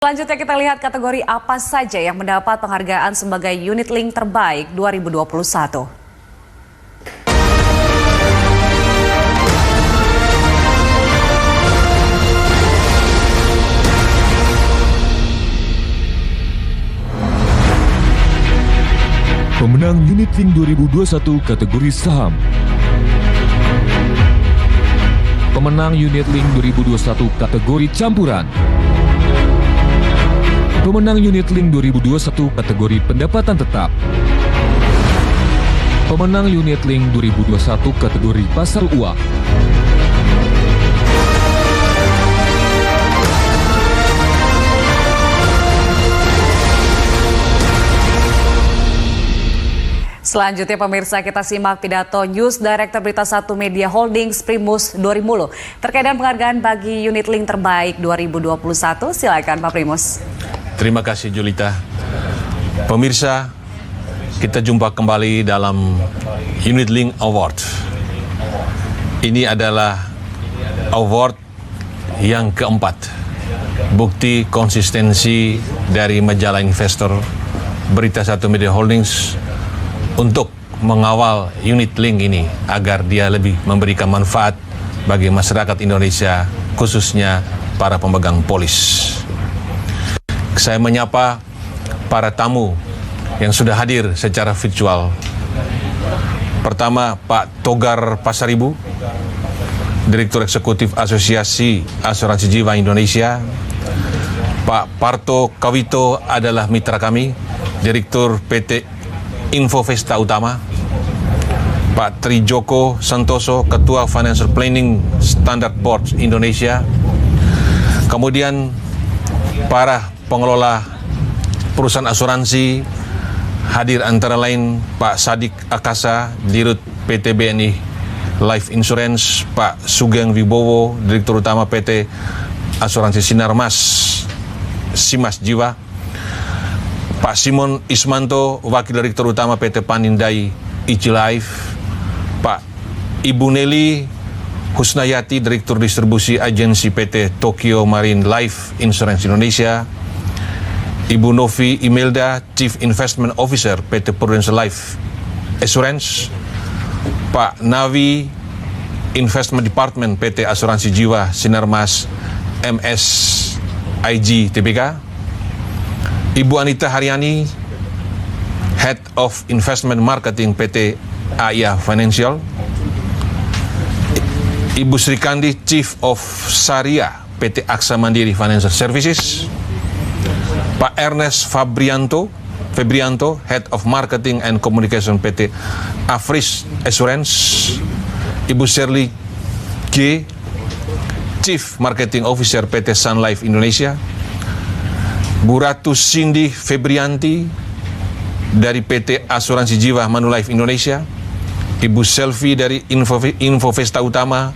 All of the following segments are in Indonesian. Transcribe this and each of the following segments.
Selanjutnya kita lihat kategori apa saja yang mendapat penghargaan sebagai unit link terbaik 2021. Pemenang Unit Link 2021 kategori saham. Pemenang Unit Link 2021 kategori campuran. Pemenang Unit Link 2021 kategori pendapatan tetap. Pemenang Unit Link 2021 kategori pasar uang. Selanjutnya pemirsa, kita simak pidato News Director Berita 1 Media Holdings Primus Dorimulo terkait dengan penghargaan bagi unit link terbaik 2021. Silakan Pak Primus. Terima kasih Julita. Pemirsa, kita jumpa kembali dalam Unit Link Award. Ini adalah award yang keempat. Bukti konsistensi dari majalah investor Berita 1 Media Holdings untuk mengawal unit link ini agar dia lebih memberikan manfaat bagi masyarakat Indonesia, khususnya para pemegang polis. Saya menyapa para tamu yang sudah hadir secara virtual. Pertama, Pak Togar Pasaribu, Direktur Eksekutif Asosiasi Asuransi Jiwa Indonesia. Pak Parto Kawito adalah mitra kami, Direktur PT Infovesta Utama. Pak Trijoko Santoso, Ketua Financial Planning Standard Board Indonesia. Kemudian para pengelola perusahaan asuransi hadir, antara lain Pak Sadik Akasa, Dirut PT BNI Life Insurance, Pak Sugeng Wibowo, Direktur Utama PT Asuransi Sinarmas Simas Jiwa, Pak Simon Ismanto, Wakil Direktur Utama PT Panindai Ichi Life, Pak Ibu Nelly Husnayati, Direktur Distribusi Agensi PT Tokyo Marine Life Insurance Indonesia, Ibu Novi Imelda, Chief Investment Officer PT Prudential Life Assurance, Pak Navi, Investment Department PT Asuransi Jiwa Sinarmas MS IG Tbk, Ibu Anita Haryani, Head of Investment Marketing PT AIA Financial, Ibu Sri Kandi, Chief of Syariah PT Aksa Mandiri Financial Services, Pak Ernest Febrianto, Head of Marketing and Communication PT Afris Assurance, Ibu Shirley G, Chief Marketing Officer PT Sun Life Indonesia, Bu Ratu Cindy Febrianti dari PT Asuransi Jiwa Manulife Indonesia, Ibu Selvi dari Infovesta Utama,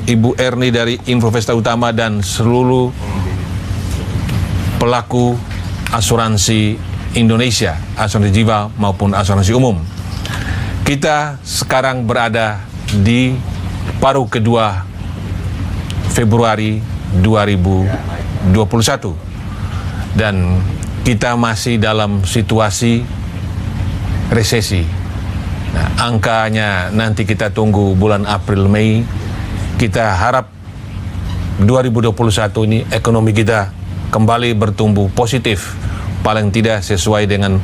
Ibu Erni dari Infovesta Utama, dan seluruh pelaku asuransi Indonesia, asuransi jiwa maupun asuransi umum. Kita sekarang berada di paruh kedua Februari 2021. Dan kita masih dalam situasi resesi. Nah, angkanya nanti kita tunggu bulan April Mei. Kita harap 2021 ini ekonomi kita kembali bertumbuh positif, paling tidak sesuai dengan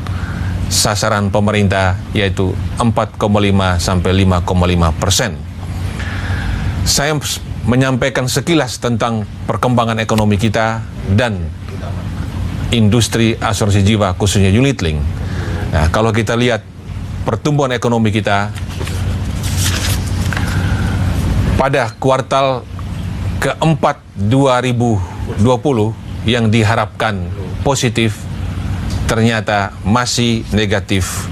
sasaran pemerintah, yaitu 4,5 sampai 5,5%. Saya menyampaikan sekilas tentang perkembangan ekonomi kita dan industri asuransi jiwa, khususnya unit link. Nah, kalau kita lihat pertumbuhan ekonomi kita pada kuartal keempat 2020 yang diharapkan positif, ternyata masih negatif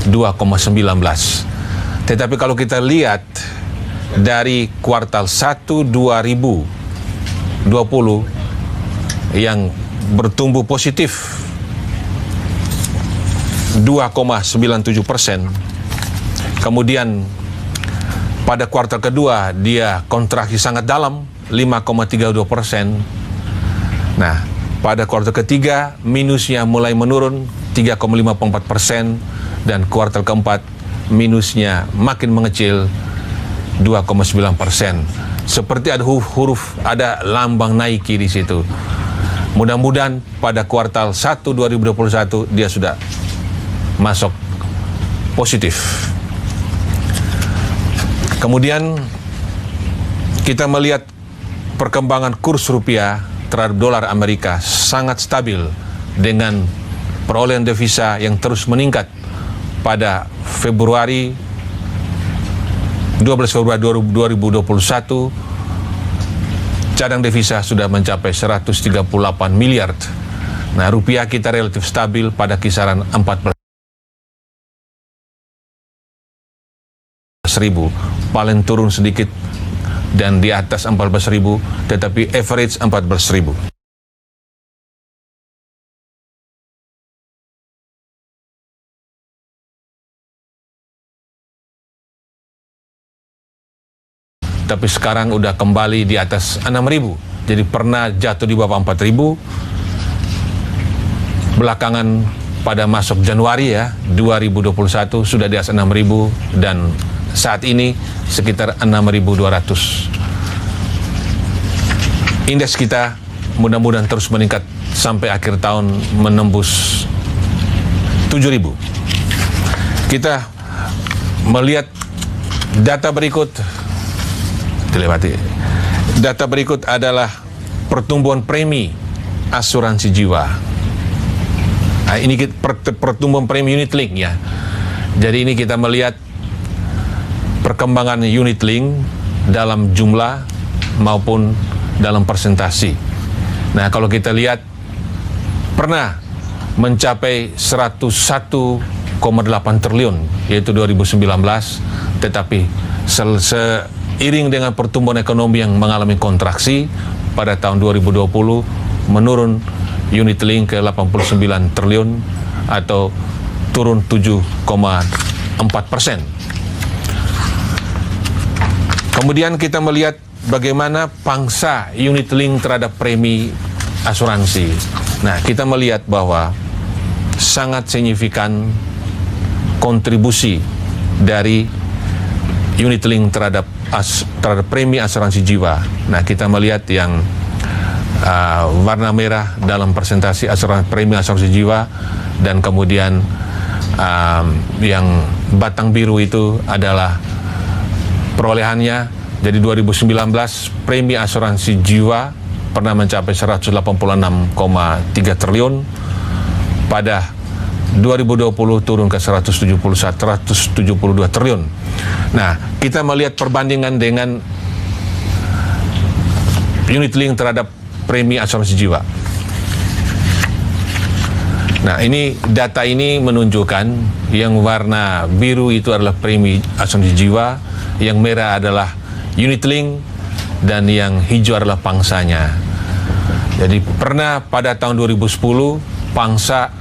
2,19. Tetapi kalau kita lihat dari kuartal 1 2020 yang bertumbuh positif 2,97%. Kemudian pada kuartal kedua dia kontraksi sangat dalam 5,32%. Nah, Pada kuartal ketiga, minusnya mulai menurun 3,54%, dan kuartal keempat, minusnya makin mengecil 2,9%. Seperti ada ada lambang Nike di situ. Mudah-mudahan pada kuartal 1 2021 dia sudah masuk positif. Kemudian kita melihat perkembangan kurs rupiah terhadap dolar Amerika sangat stabil dengan perolehan devisa yang terus meningkat. Pada 12 Februari 2021, cadang devisa sudah mencapai 138 miliar. Nah, rupiah kita relatif stabil pada kisaran 14.000, paling turun sedikit dan di atas 14.000, tetapi average 14.000. Tapi sekarang udah kembali di atas 6.000. Jadi pernah jatuh di bawah 4.000. Belakangan pada masuk Januari 2021 sudah di atas 6.000, dan saat ini sekitar 6.200. Indeks kita mudah-mudahan terus meningkat sampai akhir tahun menembus 7.000. Kita melihat data berikut. Data berikut adalah pertumbuhan premi asuransi jiwa. Nah, ini pertumbuhan premi unit link ya. Jadi ini kita melihat perkembangan unit link dalam jumlah maupun dalam persentasi. Nah, kalau kita lihat pernah mencapai 101,8 triliun yaitu 2019, tetapi seiring dengan pertumbuhan ekonomi yang mengalami kontraksi pada tahun 2020 menurun unit link ke 89 triliun atau turun 7,4%. Kemudian kita melihat bagaimana pangsa unit link terhadap premi asuransi. Nah, kita melihat bahwa sangat signifikan kontribusi dari unit link terhadap premi asuransi jiwa. Nah, kita melihat yang warna merah dalam presentasi premi asuransi jiwa, dan kemudian yang batang biru itu adalah perolehannya. Jadi 2019 premi asuransi jiwa pernah mencapai 186,3 triliun. Pada 2020 turun ke 172 triliun. Nah, kita melihat perbandingan dengan unit link terhadap premi asuransi jiwa. Nah, ini data ini menunjukkan yang warna biru itu adalah premi asuransi jiwa, yang merah adalah unit link, dan yang hijau adalah pangsanya. Jadi pernah pada tahun 2010 pangsa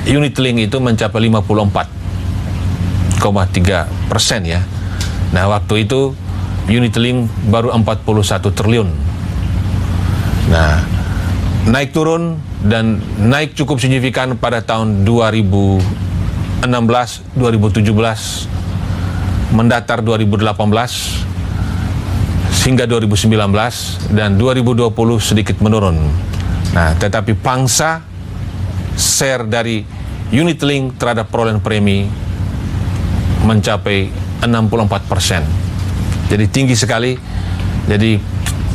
unit link itu mencapai 54,3% ya. Nah, waktu itu unit link baru 41 triliun. Nah, naik turun dan naik cukup signifikan pada tahun 2016, 2017, mendatar 2018 hingga 2019, dan 2020 sedikit menurun. Nah, tetapi pangsa share dari unit link terhadap perolehan premi mencapai 64%. Jadi tinggi sekali. Jadi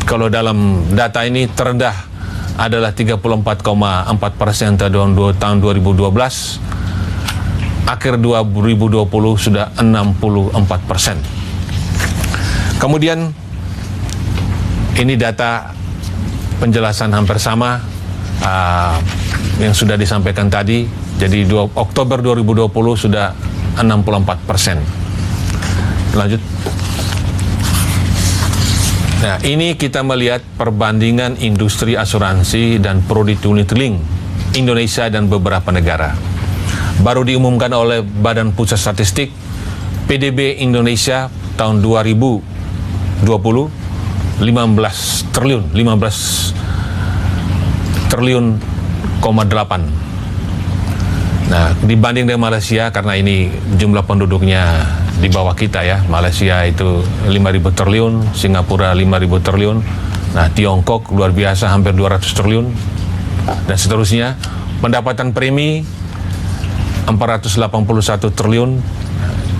kalau dalam data ini terendah adalah 34,4% tahun 2012. Akhir 2020 sudah 64%. Kemudian ini data penjelasan hampir sama yang sudah disampaikan tadi. Jadi Oktober 2020 sudah 64%. Lanjut. Nah, ini kita melihat perbandingan industri asuransi dan produk unit link Indonesia dan beberapa negara. Baru diumumkan oleh Badan Pusat Statistik, PDB Indonesia tahun 2020 15 triliun triliun, 8. Nah, dibanding dengan Malaysia, karena ini jumlah penduduknya di bawah kita ya, Malaysia itu 5.000 triliun, Singapura 5.000 triliun, nah Tiongkok luar biasa hampir 200 triliun, dan seterusnya. Pendapatan premi 481 triliun,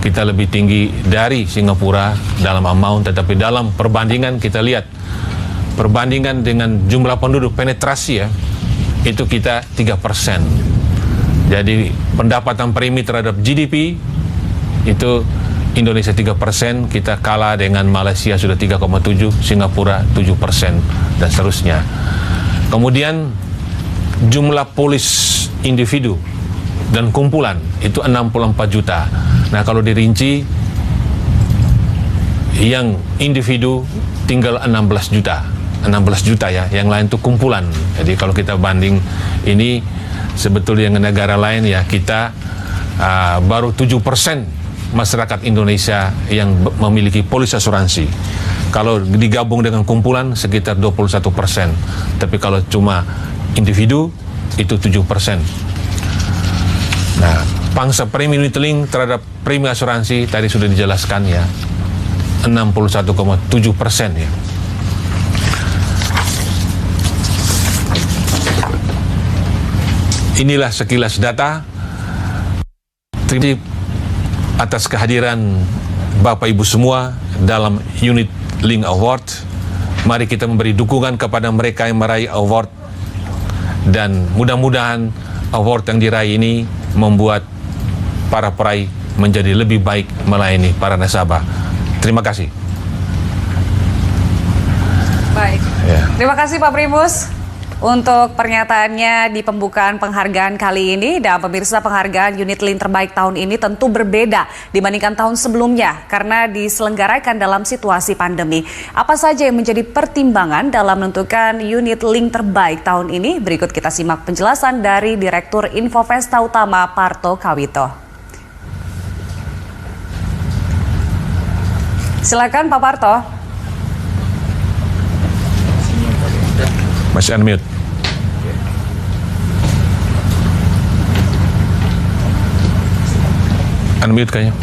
kita lebih tinggi dari Singapura dalam amount, tetapi dalam perbandingan kita lihat, perbandingan dengan jumlah penduduk, penetrasi ya, itu kita 3%. Jadi pendapatan premi terhadap GDP itu Indonesia 3%, kita kalah dengan Malaysia sudah 3,7, Singapura 7%, dan seterusnya. Kemudian jumlah polis individu dan kumpulan itu 64 juta. Nah, kalau dirinci, yang individu tinggal 16 juta. 16 juta ya, yang lain itu kumpulan. Jadi kalau kita banding ini sebetulnya dengan negara lain ya, kita baru 7% masyarakat Indonesia yang memiliki polis asuransi. Kalau digabung dengan kumpulan sekitar 21%. Tapi kalau cuma individu itu 7%. Nah, pangsa premi unit link terhadap premi asuransi tadi sudah dijelaskan ya, 61,7% ya. Inilah sekilas data. Terima kasih atas kehadiran Bapak Ibu semua dalam Unit Link Award. Mari kita memberi dukungan kepada mereka yang meraih award, dan mudah-mudahan award yang diraih ini membuat para peraih menjadi lebih baik melayani para nasabah. Terima kasih. Baik. Ya. Terima kasih Pak Primus untuk pernyataannya di pembukaan penghargaan kali ini. Dan pemirsa, penghargaan unit link terbaik tahun ini tentu berbeda dibandingkan tahun sebelumnya karena diselenggarakan dalam situasi pandemi. Apa saja yang menjadi pertimbangan dalam menentukan unit link terbaik tahun ini? Berikut kita simak penjelasan dari Direktur Infovesta Utama Parto Kawito. Silakan Pak Parto. Masih unmute. Unmute kayaknya.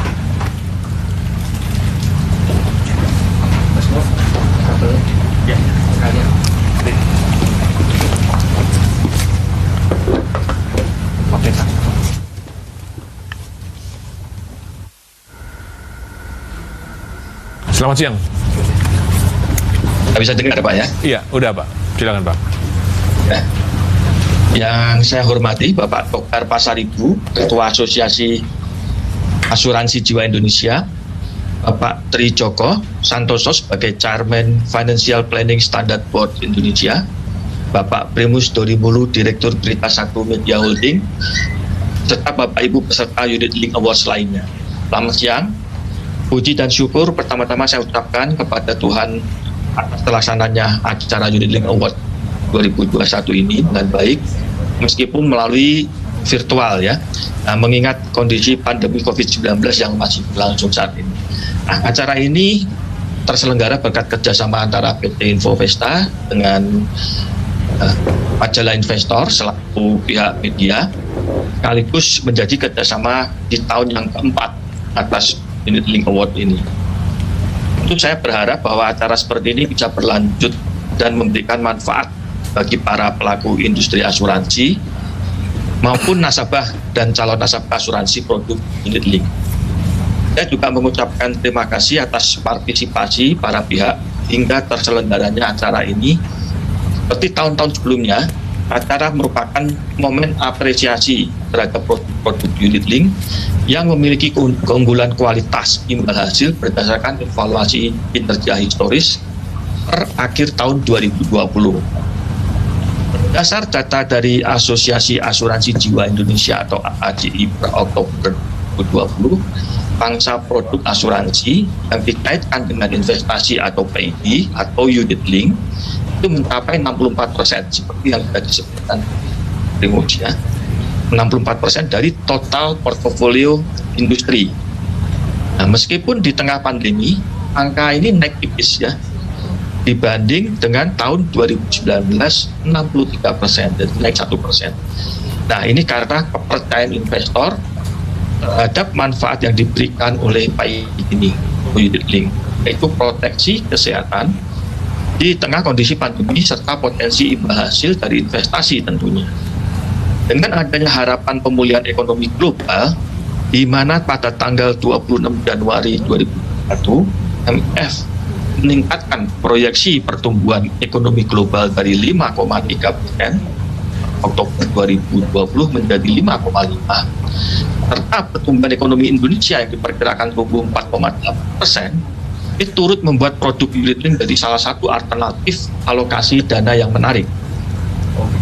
Selamat siang. Bisa dengar Pak ya? Iya, udah Pak. Silakan Pak. Ya. Yang saya hormati Bapak Togar Pasaribu, Ketua Asosiasi Asuransi Jiwa Indonesia, Bapak Tri Joko Santoso sebagai Chairman Financial Planning Standard Board Indonesia, Bapak Primus Dorimulu, Direktur Berita 1 Media Holding, serta Bapak Ibu peserta Unit Link Awards lainnya. Selamat siang. Puji dan syukur pertama-tama saya ucapkan kepada Tuhan atas terlaksananya acara Unit Link Award 2021 ini dengan baik, meskipun melalui virtual ya, mengingat kondisi pandemi COVID-19 yang masih berlangsung saat ini. Nah, acara ini terselenggara berkat kerjasama antara PT Infovesta dengan majalah investor selaku pihak media, sekaligus menjadi kerjasama di tahun yang keempat atas Unit Link Award ini. Tentu saya berharap bahwa acara seperti ini bisa berlanjut dan memberikan manfaat bagi para pelaku industri asuransi maupun nasabah dan calon nasabah asuransi produk Unit Link. Saya juga mengucapkan terima kasih atas partisipasi para pihak hingga terselenggaranya acara ini. Seperti tahun-tahun sebelumnya, acara merupakan momen apresiasi terhadap produk Unit Link yang memiliki keunggulan kualitas imbal hasil berdasarkan evaluasi kinerja historis per akhir tahun 2020. Berdasar data dari Asosiasi Asuransi Jiwa Indonesia atau AJI per Oktober 2020, pangsa produk asuransi yang dikaitkan dengan investasi atau PID atau Unit Link itu mencapai 64%, seperti yang sudah disebutkan Primus ya, 64% dari total portofolio industri. Nah, meskipun di tengah pandemi angka ini naik tipis ya, dibanding dengan tahun 2019 63%, jadi naik 1%. Nah, ini karena kepercayaan investor terhadap manfaat yang diberikan oleh ini unit link, yaitu proteksi kesehatan di tengah kondisi pandemi serta potensi imbal hasil dari investasi tentunya. Dengan adanya harapan pemulihan ekonomi global, di mana pada tanggal 26 Januari 2021 MF meningkatkan proyeksi pertumbuhan ekonomi global dari 5,3% Oktober 2020 menjadi 5,5%, serta pertumbuhan ekonomi Indonesia yang diperkirakan tumbuh 4,8%, ini turut membuat produk unit link dari salah satu alternatif alokasi dana yang menarik.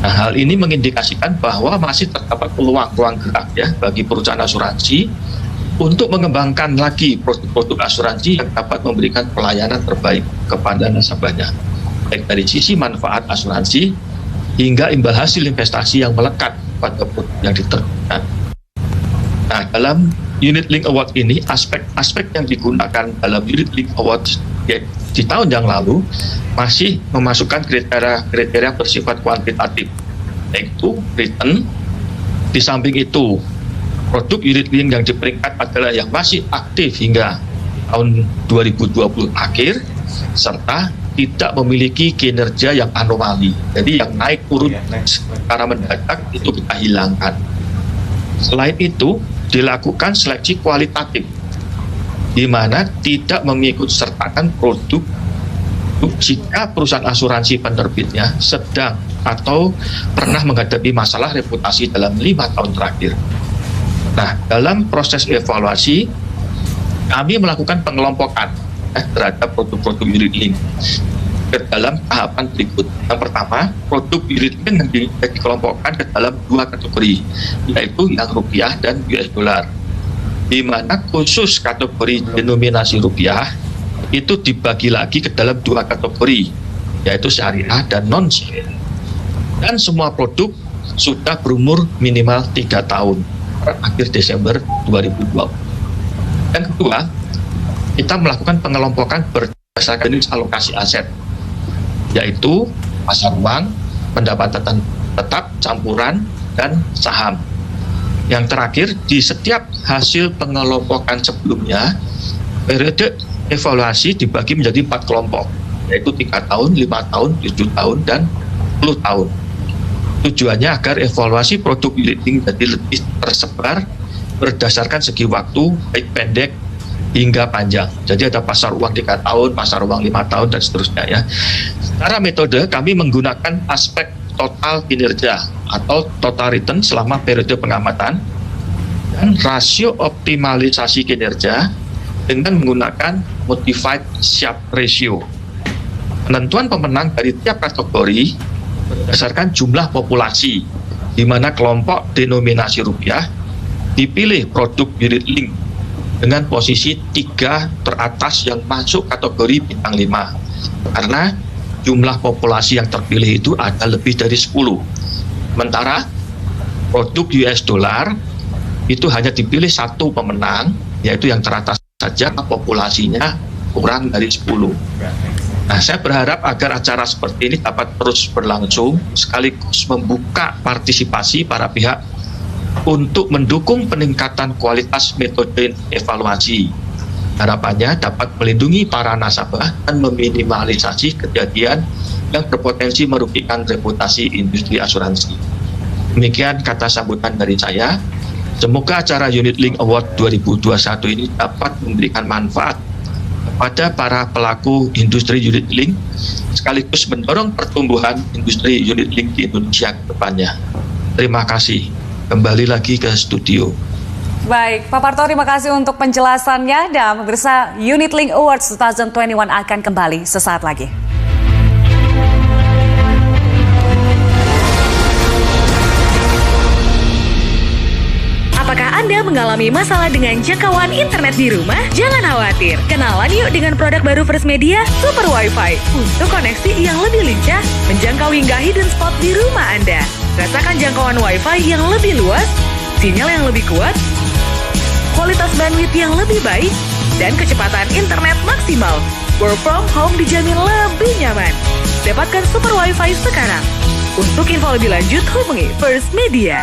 Nah, hal ini mengindikasikan bahwa masih terdapat peluang ruang gerak ya bagi perusahaan asuransi untuk mengembangkan lagi produk-produk asuransi yang dapat memberikan pelayanan terbaik kepada nasabahnya, baik dari sisi manfaat asuransi hingga imbal hasil investasi yang melekat pada produk yang diterbitkan. Nah, dalam Unit Link Award ini, aspek-aspek yang digunakan dalam Unit Link Award di tahun yang lalu masih memasukkan kriteria bersifat kuantitatif, yaitu return. Di samping itu, produk unit link yang diperingkat adalah yang masih aktif hingga tahun 2020 akhir, serta tidak memiliki kinerja yang anomali. Jadi yang naik turun secara mendadak itu kita hilangkan. Selain itu, dilakukan seleksi kualitatif, di mana tidak mengikut sertakan produk jika perusahaan asuransi penerbitnya sedang atau pernah menghadapi masalah reputasi dalam 5 tahun terakhir. Nah, dalam proses evaluasi, kami melakukan pengelompokan terhadap produk-produk unit link ke dalam tahapan berikut. Yang pertama, produk unit link yang dikelompokkan ke dalam 2 kategori, yaitu yang rupiah dan US dollar. Di mana khusus kategori denominasi rupiah itu dibagi lagi ke dalam 2 kategori, yaitu syariah dan non-syariah. Dan semua produk sudah berumur minimal 3 tahun per akhir Desember 2020. Yang kedua, kita melakukan pengelompokan berdasarkan jenis alokasi aset, yaitu pasar uang, pendapatan tetap, campuran, dan saham. Yang terakhir, di setiap hasil pengelompokan sebelumnya, periode evaluasi dibagi menjadi 4 kelompok, yaitu 3 tahun, 5 tahun, 7 tahun, dan 10 tahun. Tujuannya agar evaluasi produk unit link jadi lebih tersebar berdasarkan segi waktu, baik pendek hingga panjang. Jadi ada pasar uang 3 tahun, pasar uang 5 tahun, dan seterusnya ya. Secara metode kami menggunakan aspek total kinerja atau total return selama periode pengamatan dan rasio optimalisasi kinerja dengan menggunakan modified Sharpe ratio. Penentuan pemenang dari tiap kategori berdasarkan jumlah populasi, di mana kelompok denominasi rupiah dipilih produk unit link dengan posisi 3 teratas yang masuk kategori bintang 5, karena jumlah populasi yang terpilih itu ada lebih dari 10. Sementara produk US dollar itu hanya dipilih 1 pemenang, yaitu yang teratas saja, populasinya kurang dari 10. Nah, saya berharap agar acara seperti ini dapat terus berlangsung, sekaligus membuka partisipasi para pihak untuk mendukung peningkatan kualitas metode evaluasi. Harapannya dapat melindungi para nasabah dan meminimalisasi kejadian yang berpotensi merugikan reputasi industri asuransi. Demikian kata sambutan dari saya. Semoga acara Unit Link Award 2021 ini dapat memberikan manfaat kepada para pelaku industri unit link, sekaligus mendorong pertumbuhan industri unit link di Indonesia ke depannya. Terima kasih. Kembali lagi ke studio. Baik, Pak Parto, terima kasih untuk penjelasannya. Dan pemirsa, Unit Link Awards 2021 akan kembali sesaat lagi. Apakah Anda mengalami masalah dengan jangkauan internet di rumah? Jangan khawatir, kenalan yuk dengan produk baru First Media, Super Wi-Fi, untuk koneksi yang lebih lincah, menjangkau hingga hidden spot di rumah Anda. Rasakan jangkauan Wi-Fi yang lebih luas, sinyal yang lebih kuat, kualitas bandwidth yang lebih baik, dan kecepatan internet maksimal. Work from home dijamin lebih nyaman. Dapatkan super wifi sekarang. Untuk info lebih lanjut hubungi First Media.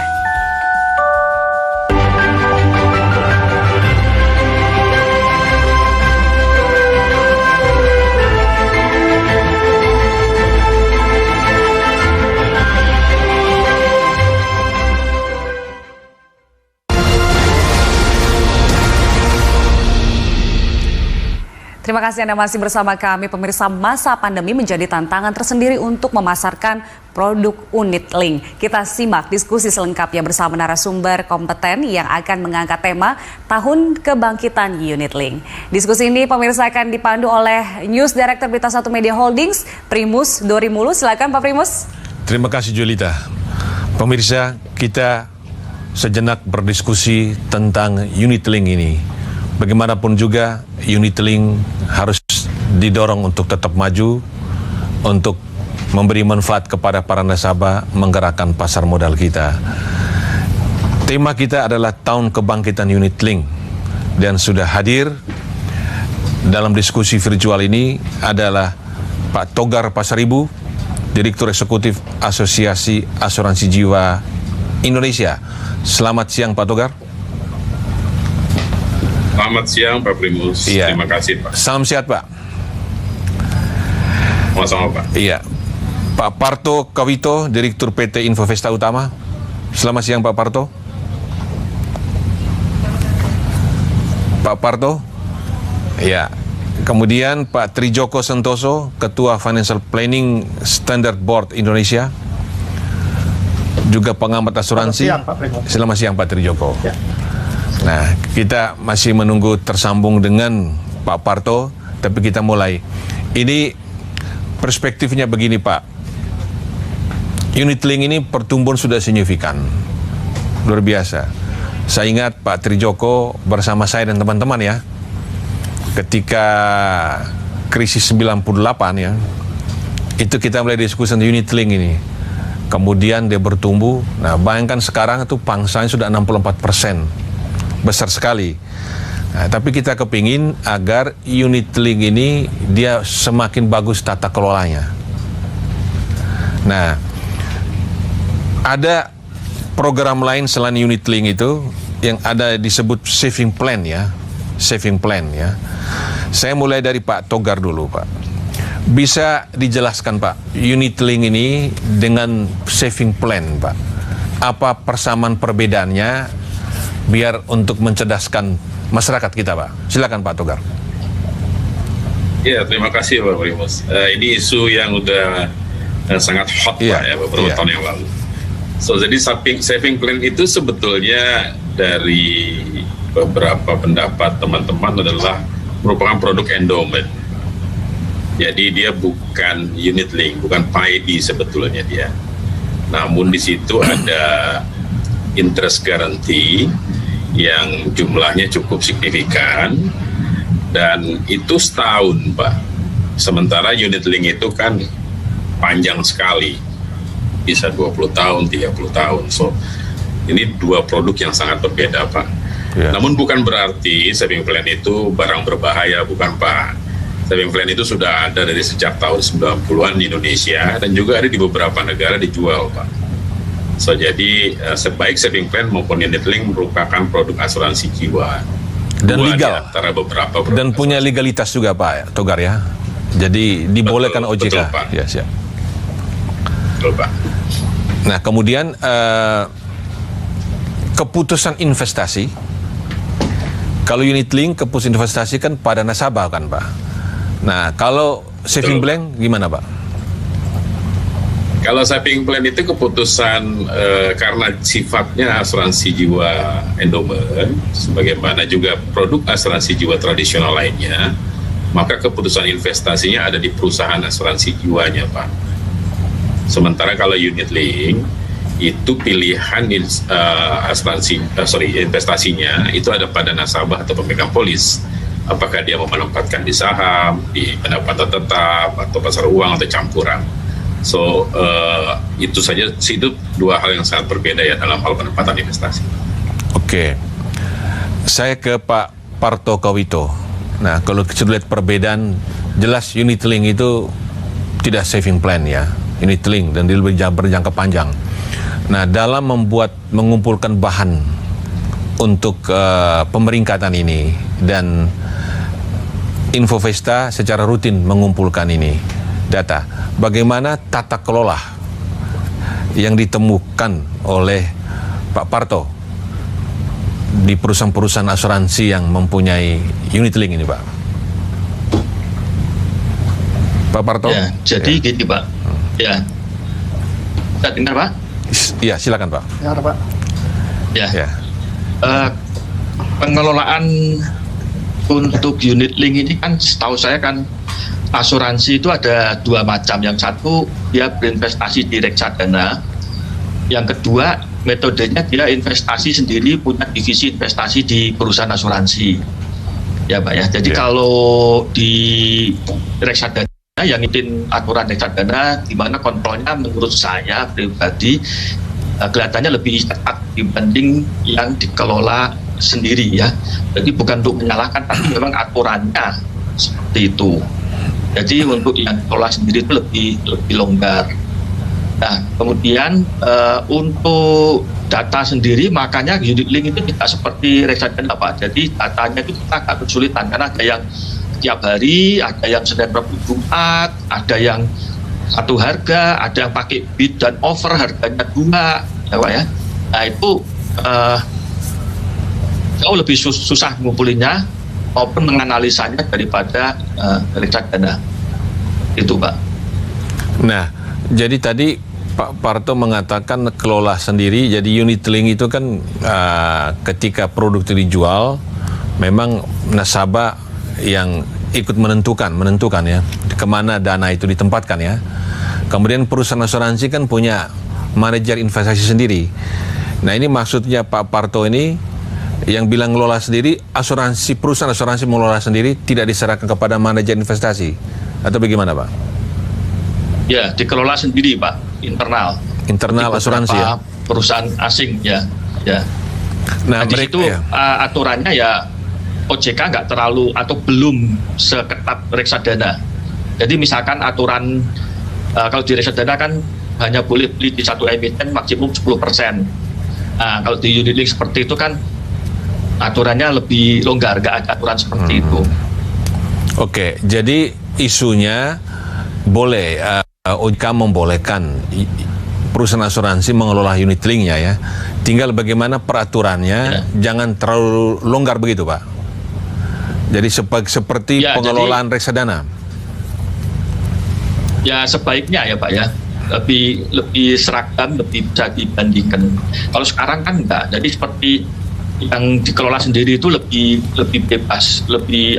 Terima kasih Anda masih bersama kami. Pemirsa, masa pandemi menjadi tantangan tersendiri untuk memasarkan produk unit link. Kita simak diskusi selengkapnya bersama narasumber kompeten yang akan mengangkat tema Tahun Kebangkitan Unit Link. Diskusi ini pemirsa akan dipandu oleh News Director Berita Satu Media Holdings, Primus Dorimulu. Silakan Pak Primus. Terima kasih Julita. Pemirsa, kita sejenak berdiskusi tentang unit link ini. Bagaimanapun juga unit link harus didorong untuk tetap maju, untuk memberi manfaat kepada para nasabah, menggerakkan pasar modal kita. Tema kita adalah Tahun Kebangkitan Unit Link, dan sudah hadir dalam diskusi virtual ini adalah Pak Togar Pasaribu, Direktur Eksekutif Asosiasi Asuransi Jiwa Indonesia. Selamat siang Pak Togar. Selamat siang Pak Primus. Iya. Terima kasih Pak. Salam sehat Pak. Sama-sama Pak. Iya. Pak Parto Kawito, Direktur PT Infovesta Utama. Selamat siang Pak Parto. Pak Parto. Iya. Kemudian Pak Trijoko Santoso, Ketua Financial Planning Standard Board Indonesia. Juga pengamat asuransi. Selamat siang Pak Trijoko. Ya. Nah, kita masih menunggu tersambung dengan Pak Parto, tapi kita mulai. Ini perspektifnya begini Pak. Unit link ini pertumbuhan sudah signifikan, luar biasa. Saya ingat Pak Trijoko bersama saya dan teman-teman ya, ketika krisis 98 ya, itu kita mulai diskusi tentang unit link ini. Kemudian dia bertumbuh. Nah, bayangkan sekarang itu pangsanya sudah 64%. Besar sekali. Nah, tapi kita kepingin agar unit link ini dia semakin bagus tata kelolanya. Nah, ada program lain selain unit link itu yang ada disebut saving plan ya. Saving plan ya. Saya mulai dari Pak Togar dulu Pak. Bisa dijelaskan Pak, unit link ini dengan saving plan Pak. Apa persamaan perbedaannya? Biar untuk mencerdaskan masyarakat kita Pak. Silakan Pak Togar. Ya, terima kasih Pak Primus. Ini isu yang udah sangat hot Pak ya beberapa tahun yang lalu. So, jadi saving plan itu sebetulnya dari beberapa pendapat teman-teman adalah merupakan produk endowment. Jadi dia bukan unit link, bukan PID sebetulnya dia. Namun di situ ada interest guarantee yang jumlahnya cukup signifikan, dan itu setahun Pak. Sementara unit link itu kan panjang sekali, bisa 20 tahun, 30 tahun. So ini dua produk yang sangat berbeda Pak. Namun bukan berarti saving plan itu barang berbahaya, bukan Pak. Saving plan itu sudah ada dari sejak tahun 90-an di Indonesia, dan juga ada di beberapa negara dijual Pak. So, jadi sebaik saving plan maupun unit link merupakan produk asuransi jiwa dan legal antara beberapa produk dan punya legalitas juga Pak Togar ya. Jadi dibolehkan OJK. Betul, Pak. Ya, siap. Betul Pak. Nah, kemudian keputusan investasi. Kalau unit link keputusan investasi kan pada nasabah kan Pak. Nah, kalau saving plan gimana Pak? Kalau saving plan itu keputusan karena sifatnya asuransi jiwa endowment, sebagaimana juga produk asuransi jiwa tradisional lainnya, maka keputusan investasinya ada di perusahaan asuransi jiwanya Pak. Sementara kalau unit link itu pilihan investasinya itu ada pada nasabah atau pemegang polis. Apakah dia mau menempatkan di saham, di pendapatan tetap, atau pasar uang, atau campuran. So, itu saja, itu dua hal yang sangat berbeda ya dalam hal penempatan investasi. Oke. Saya ke Pak Parto Kawito. Nah, kalau kita lihat perbedaan jelas unit link itu tidak saving plan ya, unit link, dan dia lebih berjangka panjang. Nah, dalam mengumpulkan bahan untuk pemeringkatan ini, dan Infovesta secara rutin mengumpulkan ini data, bagaimana tata kelola yang ditemukan oleh Pak Parto di perusahaan-perusahaan asuransi yang mempunyai unit link ini, Pak? Pak Parto? Ya, jadi gini, Pak. Ya. Bisa dengar, Pak? Iya, silakan, Pak. Ya, Pak. Ya. Ya. Pengelolaan untuk unit link ini kan setahu saya kan asuransi itu ada dua macam. Yang satu dia berinvestasi di reksadana. Yang kedua metodenya dia investasi sendiri, punya divisi investasi di perusahaan asuransi. Ya Pak ya. Jadi kalau di reksadana yang ngikutin aturan reksadana, di mana kontrolnya menurut saya pribadi kelihatannya lebih ketat dibanding yang dikelola sendiri ya. Jadi bukan untuk menyalahkan, tapi memang aturannya seperti itu. Jadi untuk yang dikelola sendiri itu lebih longgar. Nah, kemudian untuk data sendiri, makanya unit link itu tidak seperti reksadana, Pak. Jadi datanya itu kita agak kesulitan karena ada yang tiap hari, ada yang Senin, Rabu, Jumat, ada yang satu harga, ada yang pakai bid dan over, harganya 2, ya Pak ya. Nah itu jauh lebih susah ngumpulinnya maupun menganalisanya daripada reksadana. Itu Pak. Nah, jadi tadi Pak Parto mengatakan kelola sendiri, jadi unit link itu kan ketika produk itu dijual, memang nasabah yang ikut menentukan ya, kemana dana itu ditempatkan ya. Kemudian perusahaan asuransi kan punya manajer investasi sendiri. Nah ini maksudnya Pak Parto ini yang bilang ngelola sendiri, perusahaan asuransi mengelola sendiri, tidak diserahkan kepada manajer investasi, atau bagaimana Pak? Ya, dikelola sendiri Pak, internal asuransi ya? Perusahaan asing ya. Nah di situ aturannya ya OJK nggak terlalu atau belum seketat reksadana. Jadi misalkan aturan kalau di reksadana kan hanya boleh beli di satu emiten maksimum 10%. Nah, kalau di unit link seperti itu kan aturannya lebih longgar, nggak ada aturan seperti itu. Oke, jadi isunya boleh OJK membolehkan perusahaan asuransi mengelola unit linknya ya. Tinggal bagaimana peraturannya, jangan terlalu longgar begitu Pak. Jadi seperti pengelolaan reksadana. Ya sebaiknya ya Pak ya, lebih seragam, lebih bisa dibandingkan. Kalau sekarang kan enggak. Jadi seperti yang dikelola sendiri itu lebih bebas,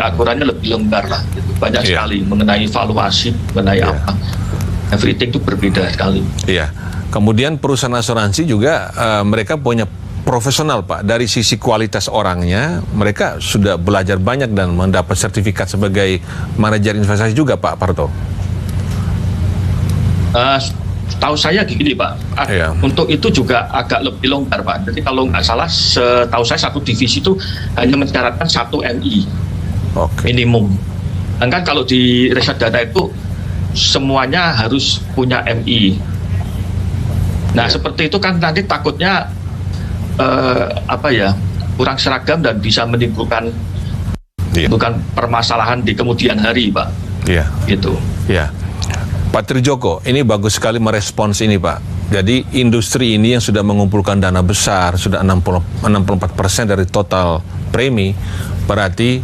aturannya lebih longgar lah. Banyak sekali mengenai valuasi, mengenai apa. Everything itu berbeda sekali. Iya. Kemudian perusahaan asuransi juga mereka punya profesional Pak, dari sisi kualitas orangnya mereka sudah belajar banyak dan mendapat sertifikat sebagai manajer investasi juga Pak Parto. Tahu saya gini Pak, untuk itu juga agak lebih longgar Pak. Jadi kalau nggak salah, setahu saya satu divisi itu hanya mensyaratkan 1 MI minimum. Dan kan kalau di reksadana itu semuanya harus punya MI. Nah seperti itu kan nanti takutnya kurang seragam dan bisa menimbulkan permasalahan di kemudian hari Pak. Iya. Gitu. Iya. Pak Trijoko, ini bagus sekali merespons ini Pak. Jadi industri ini yang sudah mengumpulkan dana besar, sudah 64% dari total premi, berarti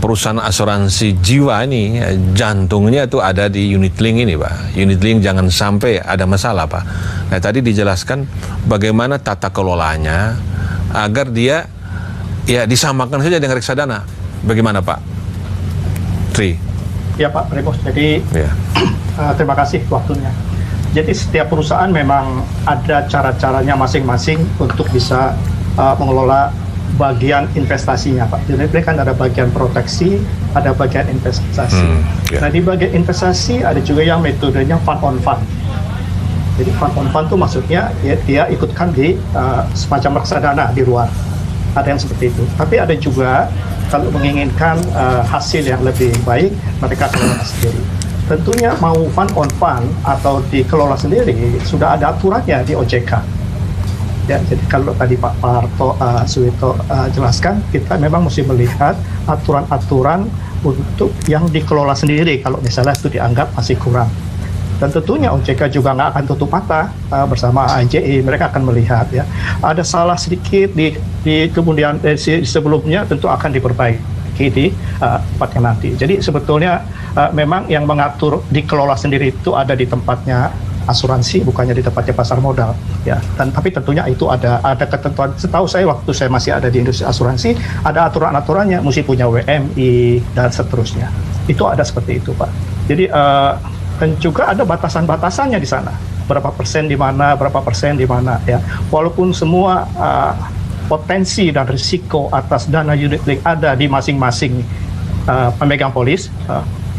perusahaan asuransi jiwa ini jantungnya itu ada di unit link ini Pak. Unit link jangan sampai ada masalah Pak. Nah tadi dijelaskan bagaimana tata kelolanya agar dia ya disamakan saja dengan reksadana. Bagaimana Pak Tri? Ya Pak Primus, jadi terima kasih waktunya. Jadi setiap perusahaan memang ada cara-caranya masing-masing untuk bisa mengelola bagian investasinya Pak. Jadi kan ada bagian proteksi, ada bagian investasi. Nah di bagian investasi ada juga yang metodenya fund on fund. Jadi fund on fund itu maksudnya dia ikutkan di semacam reksadana di luar. Ada yang seperti itu. Tapi ada juga kalau menginginkan hasil yang lebih baik, mereka kelola sendiri. Tentunya mau fund on fund atau dikelola sendiri sudah ada aturannya di OJK. Ya, jadi kalau tadi Pak Parto Suwito jelaskan, kita memang mesti melihat aturan-aturan untuk yang dikelola sendiri kalau misalnya itu dianggap masih kurang. Dan tentunya OJK juga nggak akan tutup mata bersama AJI, mereka akan melihat ya ada salah sedikit di kemudian sebelumnya tentu akan diperbaiki di tempatnya nanti. Jadi sebetulnya memang yang mengatur dikelola sendiri itu ada di tempatnya asuransi, bukannya di tempatnya pasar modal ya. Dan tapi tentunya itu ada ketentuan. Setahu saya waktu saya masih ada di industri asuransi ada aturan-aturannya, mesti punya WMI dan seterusnya. Itu ada seperti itu Pak. Jadi dan juga ada batasan-batasannya di sana. Berapa persen di mana, berapa persen di mana ya. Walaupun semua potensi dan risiko atas dana unit link ada di masing-masing pemegang polis,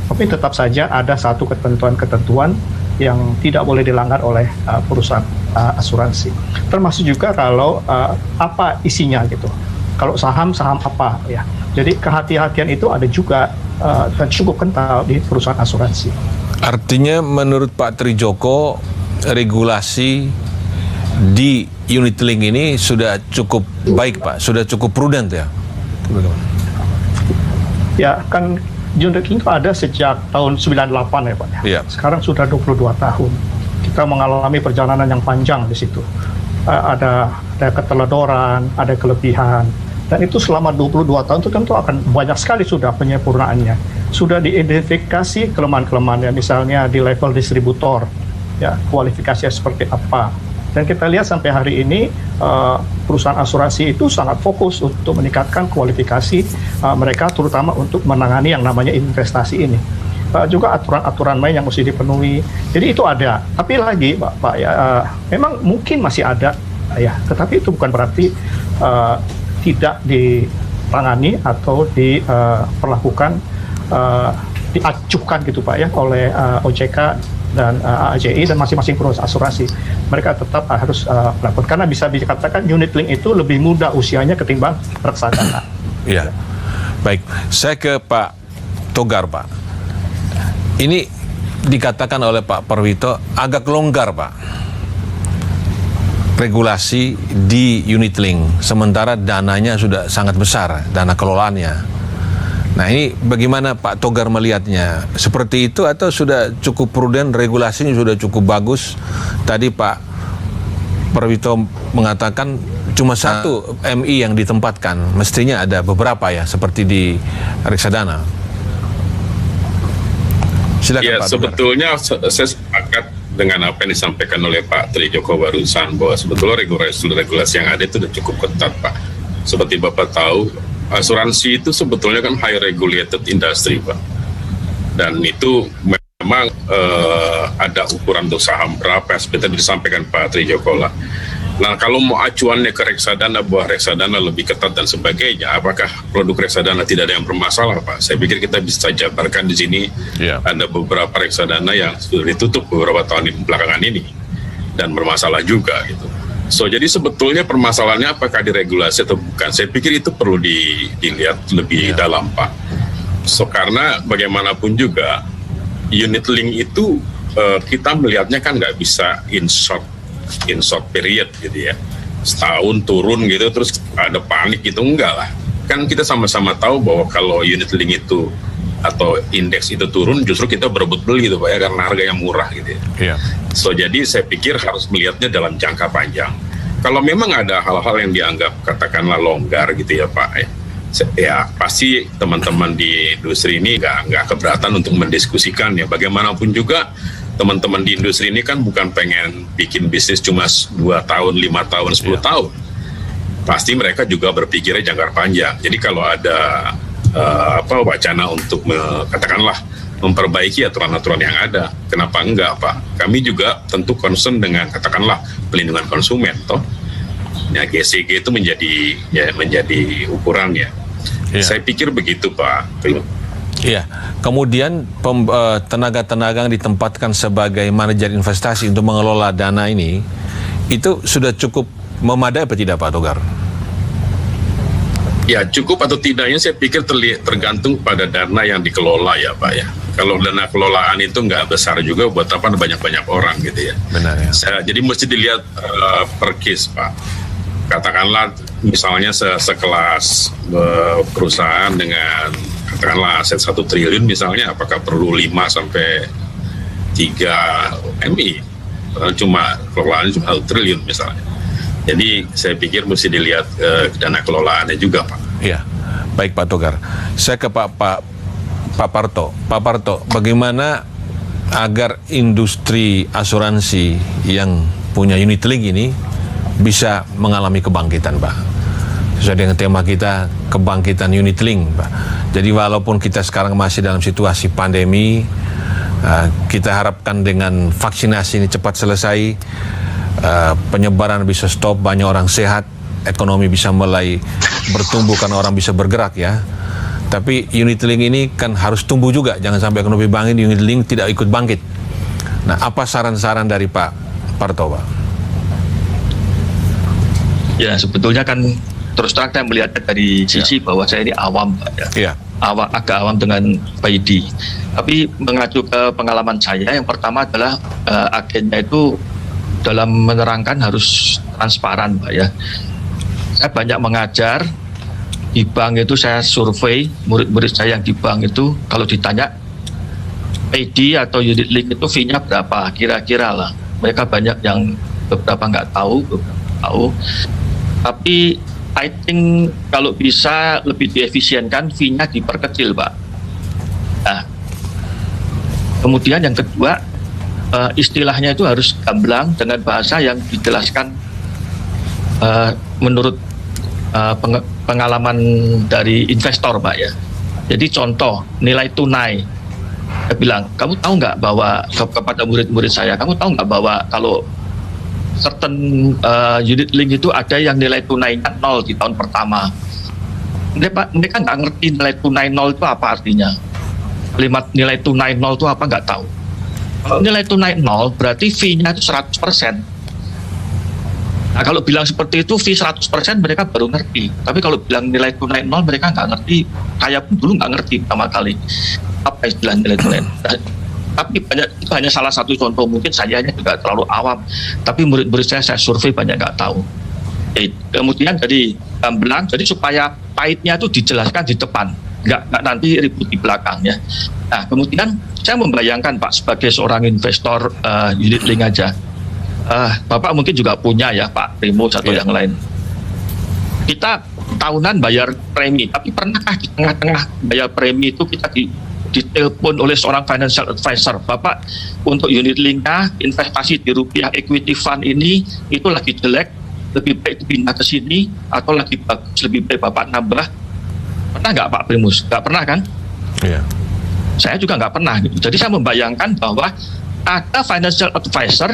tapi tetap saja ada satu ketentuan-ketentuan yang tidak boleh dilanggar oleh perusahaan asuransi. Termasuk juga kalau apa isinya gitu. Kalau saham apa ya. Jadi kehati-hatian itu ada juga dan cukup kental di perusahaan asuransi. Artinya menurut Pak Trijoko regulasi di unit link ini sudah cukup baik Pak, sudah cukup prudent ya? Bagaimana? Ya kan unit link itu ada sejak tahun 98 ya Pak. Ya. Sekarang sudah 22 tahun. Kita mengalami perjalanan yang panjang di situ. Ada keteledoran, ada kelebihan. Dan itu selama 22 tahun itu tentu akan banyak sekali sudah penyempurnaannya. Sudah diidentifikasi kelemahan-kelemahannya, misalnya di level distributor, ya kualifikasinya seperti apa. Dan kita lihat sampai hari ini perusahaan asuransi itu sangat fokus untuk meningkatkan kualifikasi mereka, terutama untuk menangani yang namanya investasi ini. Juga aturan-aturan lain yang mesti dipenuhi. Jadi itu ada. Tapi lagi, Pak ya, memang mungkin masih ada, ya. Tetapi itu bukan berarti tidak ditangani atau diperlakukan, diacuhkan gitu Pak ya oleh OJK dan AJI dan masing-masing perusahaan asuransi. Mereka tetap harus melakukan, karena bisa dikatakan unit link itu lebih muda usianya ketimbang reksadana. Iya, baik. Saya ke Pak Togar Pak. Ini dikatakan oleh Pak Parwito agak longgar Pak, regulasi di unit link, sementara dananya sudah sangat besar, dana kelolaannya. Nah ini bagaimana Pak Togar melihatnya? Seperti itu atau sudah cukup prudent, regulasinya sudah cukup bagus? Tadi Pak Parwito mengatakan cuma satu MI yang ditempatkan, mestinya ada beberapa ya, seperti di reksadana. Silakan Ya, Pak sebetulnya saya sepakat dengan apa yang disampaikan oleh Pak Trijoko barusan, bahwa sebetulnya regulasi yang ada itu sudah cukup ketat Pak. Seperti Bapak tahu, asuransi itu sebetulnya kan high regulated industry Pak. Dan itu memang ada ukuran untuk saham berapa, seperti yang disampaikan Pak Trijoko lah. Nah kalau mau acuannya ke reksadana, bahwa reksadana lebih ketat dan sebagainya, apakah produk reksadana tidak ada yang bermasalah Pak? Saya pikir kita bisa jabarkan di sini ada beberapa reksadana yang sudah ditutup beberapa tahun belakangan ini dan bermasalah juga gitu. So jadi sebetulnya permasalahannya apakah diregulasi atau bukan? Saya pikir itu perlu dilihat lebih dalam Pak. So karena bagaimanapun juga unit link itu kita melihatnya kan nggak bisa in short period gitu ya, setahun turun gitu terus ada panik gitu, enggak lah. Kan kita sama-sama tahu bahwa kalau unit link itu atau indeks itu turun, justru kita berebut beli gitu Pak ya, karena harga yang murah gitu ya. So jadi saya pikir harus melihatnya dalam jangka panjang. Kalau memang ada hal-hal yang dianggap katakanlah longgar gitu ya Pak ya pasti teman-teman di industri ini nggak keberatan untuk mendiskusikan ya. Bagaimanapun juga teman-teman di industri ini kan bukan pengen bikin bisnis cuma 2 tahun, 5 tahun, 10 tahun. Pasti mereka juga berpikirnya jangka panjang. Jadi kalau ada wacana untuk katakanlah memperbaiki aturan-aturan yang ada, kenapa enggak Pak? Kami juga tentu concern dengan katakanlah pelindungan konsumen toh. Ya GCG itu menjadi ukurannya. Saya pikir begitu Pak. Iya, kemudian tenaga-tenaga yang ditempatkan sebagai manajer investasi untuk mengelola dana ini, itu sudah cukup memadai apa tidak Pak Togar? Ya, cukup atau tidaknya saya pikir tergantung pada dana yang dikelola ya Pak ya. Kalau dana kelolaan itu nggak besar juga, buat apa banyak-banyak orang gitu ya. Benar ya. Jadi mesti dilihat per case Pak. Katakanlah misalnya sekelas perusahaan dengan katakanlah aset 1 triliun misalnya, apakah perlu 5 sampai 3 MI? Cuma kelolaan cuma 1 triliun misalnya. Jadi saya pikir mesti dilihat dana kelolaannya juga Pak. Iya, baik Pak Togar. Saya ke Pak Parto. Pak Parto, bagaimana agar industri asuransi yang punya unit link ini bisa mengalami kebangkitan, Pak? Sesuai dengan tema kita, kebangkitan unit link, Pak. Jadi walaupun kita sekarang masih dalam situasi pandemi, kita harapkan dengan vaksinasi ini cepat selesai, penyebaran bisa stop, banyak orang sehat, ekonomi bisa mulai bertumbuh karena orang bisa bergerak ya. Tapi unit link ini kan harus tumbuh juga, jangan sampai ekonomi bangkit, unit link tidak ikut bangkit. Nah, apa saran-saran dari Pak Parto, Pak? Ya, sebetulnya kan terus terang saya melihatnya dari sisi bahwa saya ini awam, Pak ya. Iya. Agak awam dengan PID. Tapi mengacu ke pengalaman saya, yang pertama adalah agennya itu dalam menerangkan harus transparan, Pak ya. Saya banyak mengajar di bank itu, saya survei murid-murid saya yang di bank itu, kalau ditanya PD atau unit link itu fee-nya berapa, kira-kira lah. Mereka banyak yang beberapa nggak tahu, beberapa tahu. Tapi I think kalau bisa lebih diefisienkan, fee-nya diperkecil, Pak. Nah, kemudian yang kedua, istilahnya itu harus gamblang dengan bahasa yang dijelaskan menurut pengalaman dari investor, Pak ya. Jadi contoh nilai tunai, saya bilang, kamu tahu nggak bahwa kepada murid-murid saya, kamu tahu nggak bahwa kalau certain unit link itu ada yang nilai tunainya 0 di tahun pertama. Mereka nggak ngerti nilai tunai 0 itu apa artinya. Kalimat nilai tunai 0 itu apa nggak tahu. Kalau nilai tunai 0 berarti fee-nya itu 100%. Nah, kalau bilang seperti itu fee 100% mereka baru ngerti. Tapi kalau bilang nilai tunai 0 mereka nggak ngerti. Saya pun dulu nggak ngerti pertama kali apa istilah nilai tunai. Tapi itu hanya salah satu contoh. Mungkin saya juga terlalu awam. Tapi murid-murid saya survei banyak nggak tahu. Kemudian jadi gamblang, jadi supaya pahitnya itu dijelaskan di depan. Nggak nanti ribut di belakang ya. Nah, kemudian saya membayangkan Pak, sebagai seorang investor unit link aja, Bapak mungkin juga punya ya Pak Primus atau yang lain. Kita tahunan bayar premi, tapi pernahkah di tengah-tengah bayar premi itu kita ditelepon oleh seorang financial advisor, Bapak untuk unit linknya investasi di rupiah equity fund ini itu lagi jelek, lebih baik dipindah ke sini, atau lagi bagus lebih baik Bapak nambah? Pernah nggak Pak Primus? Nggak pernah kan? Iya. Saya juga nggak pernah gitu. Jadi saya membayangkan bahwa ada financial advisor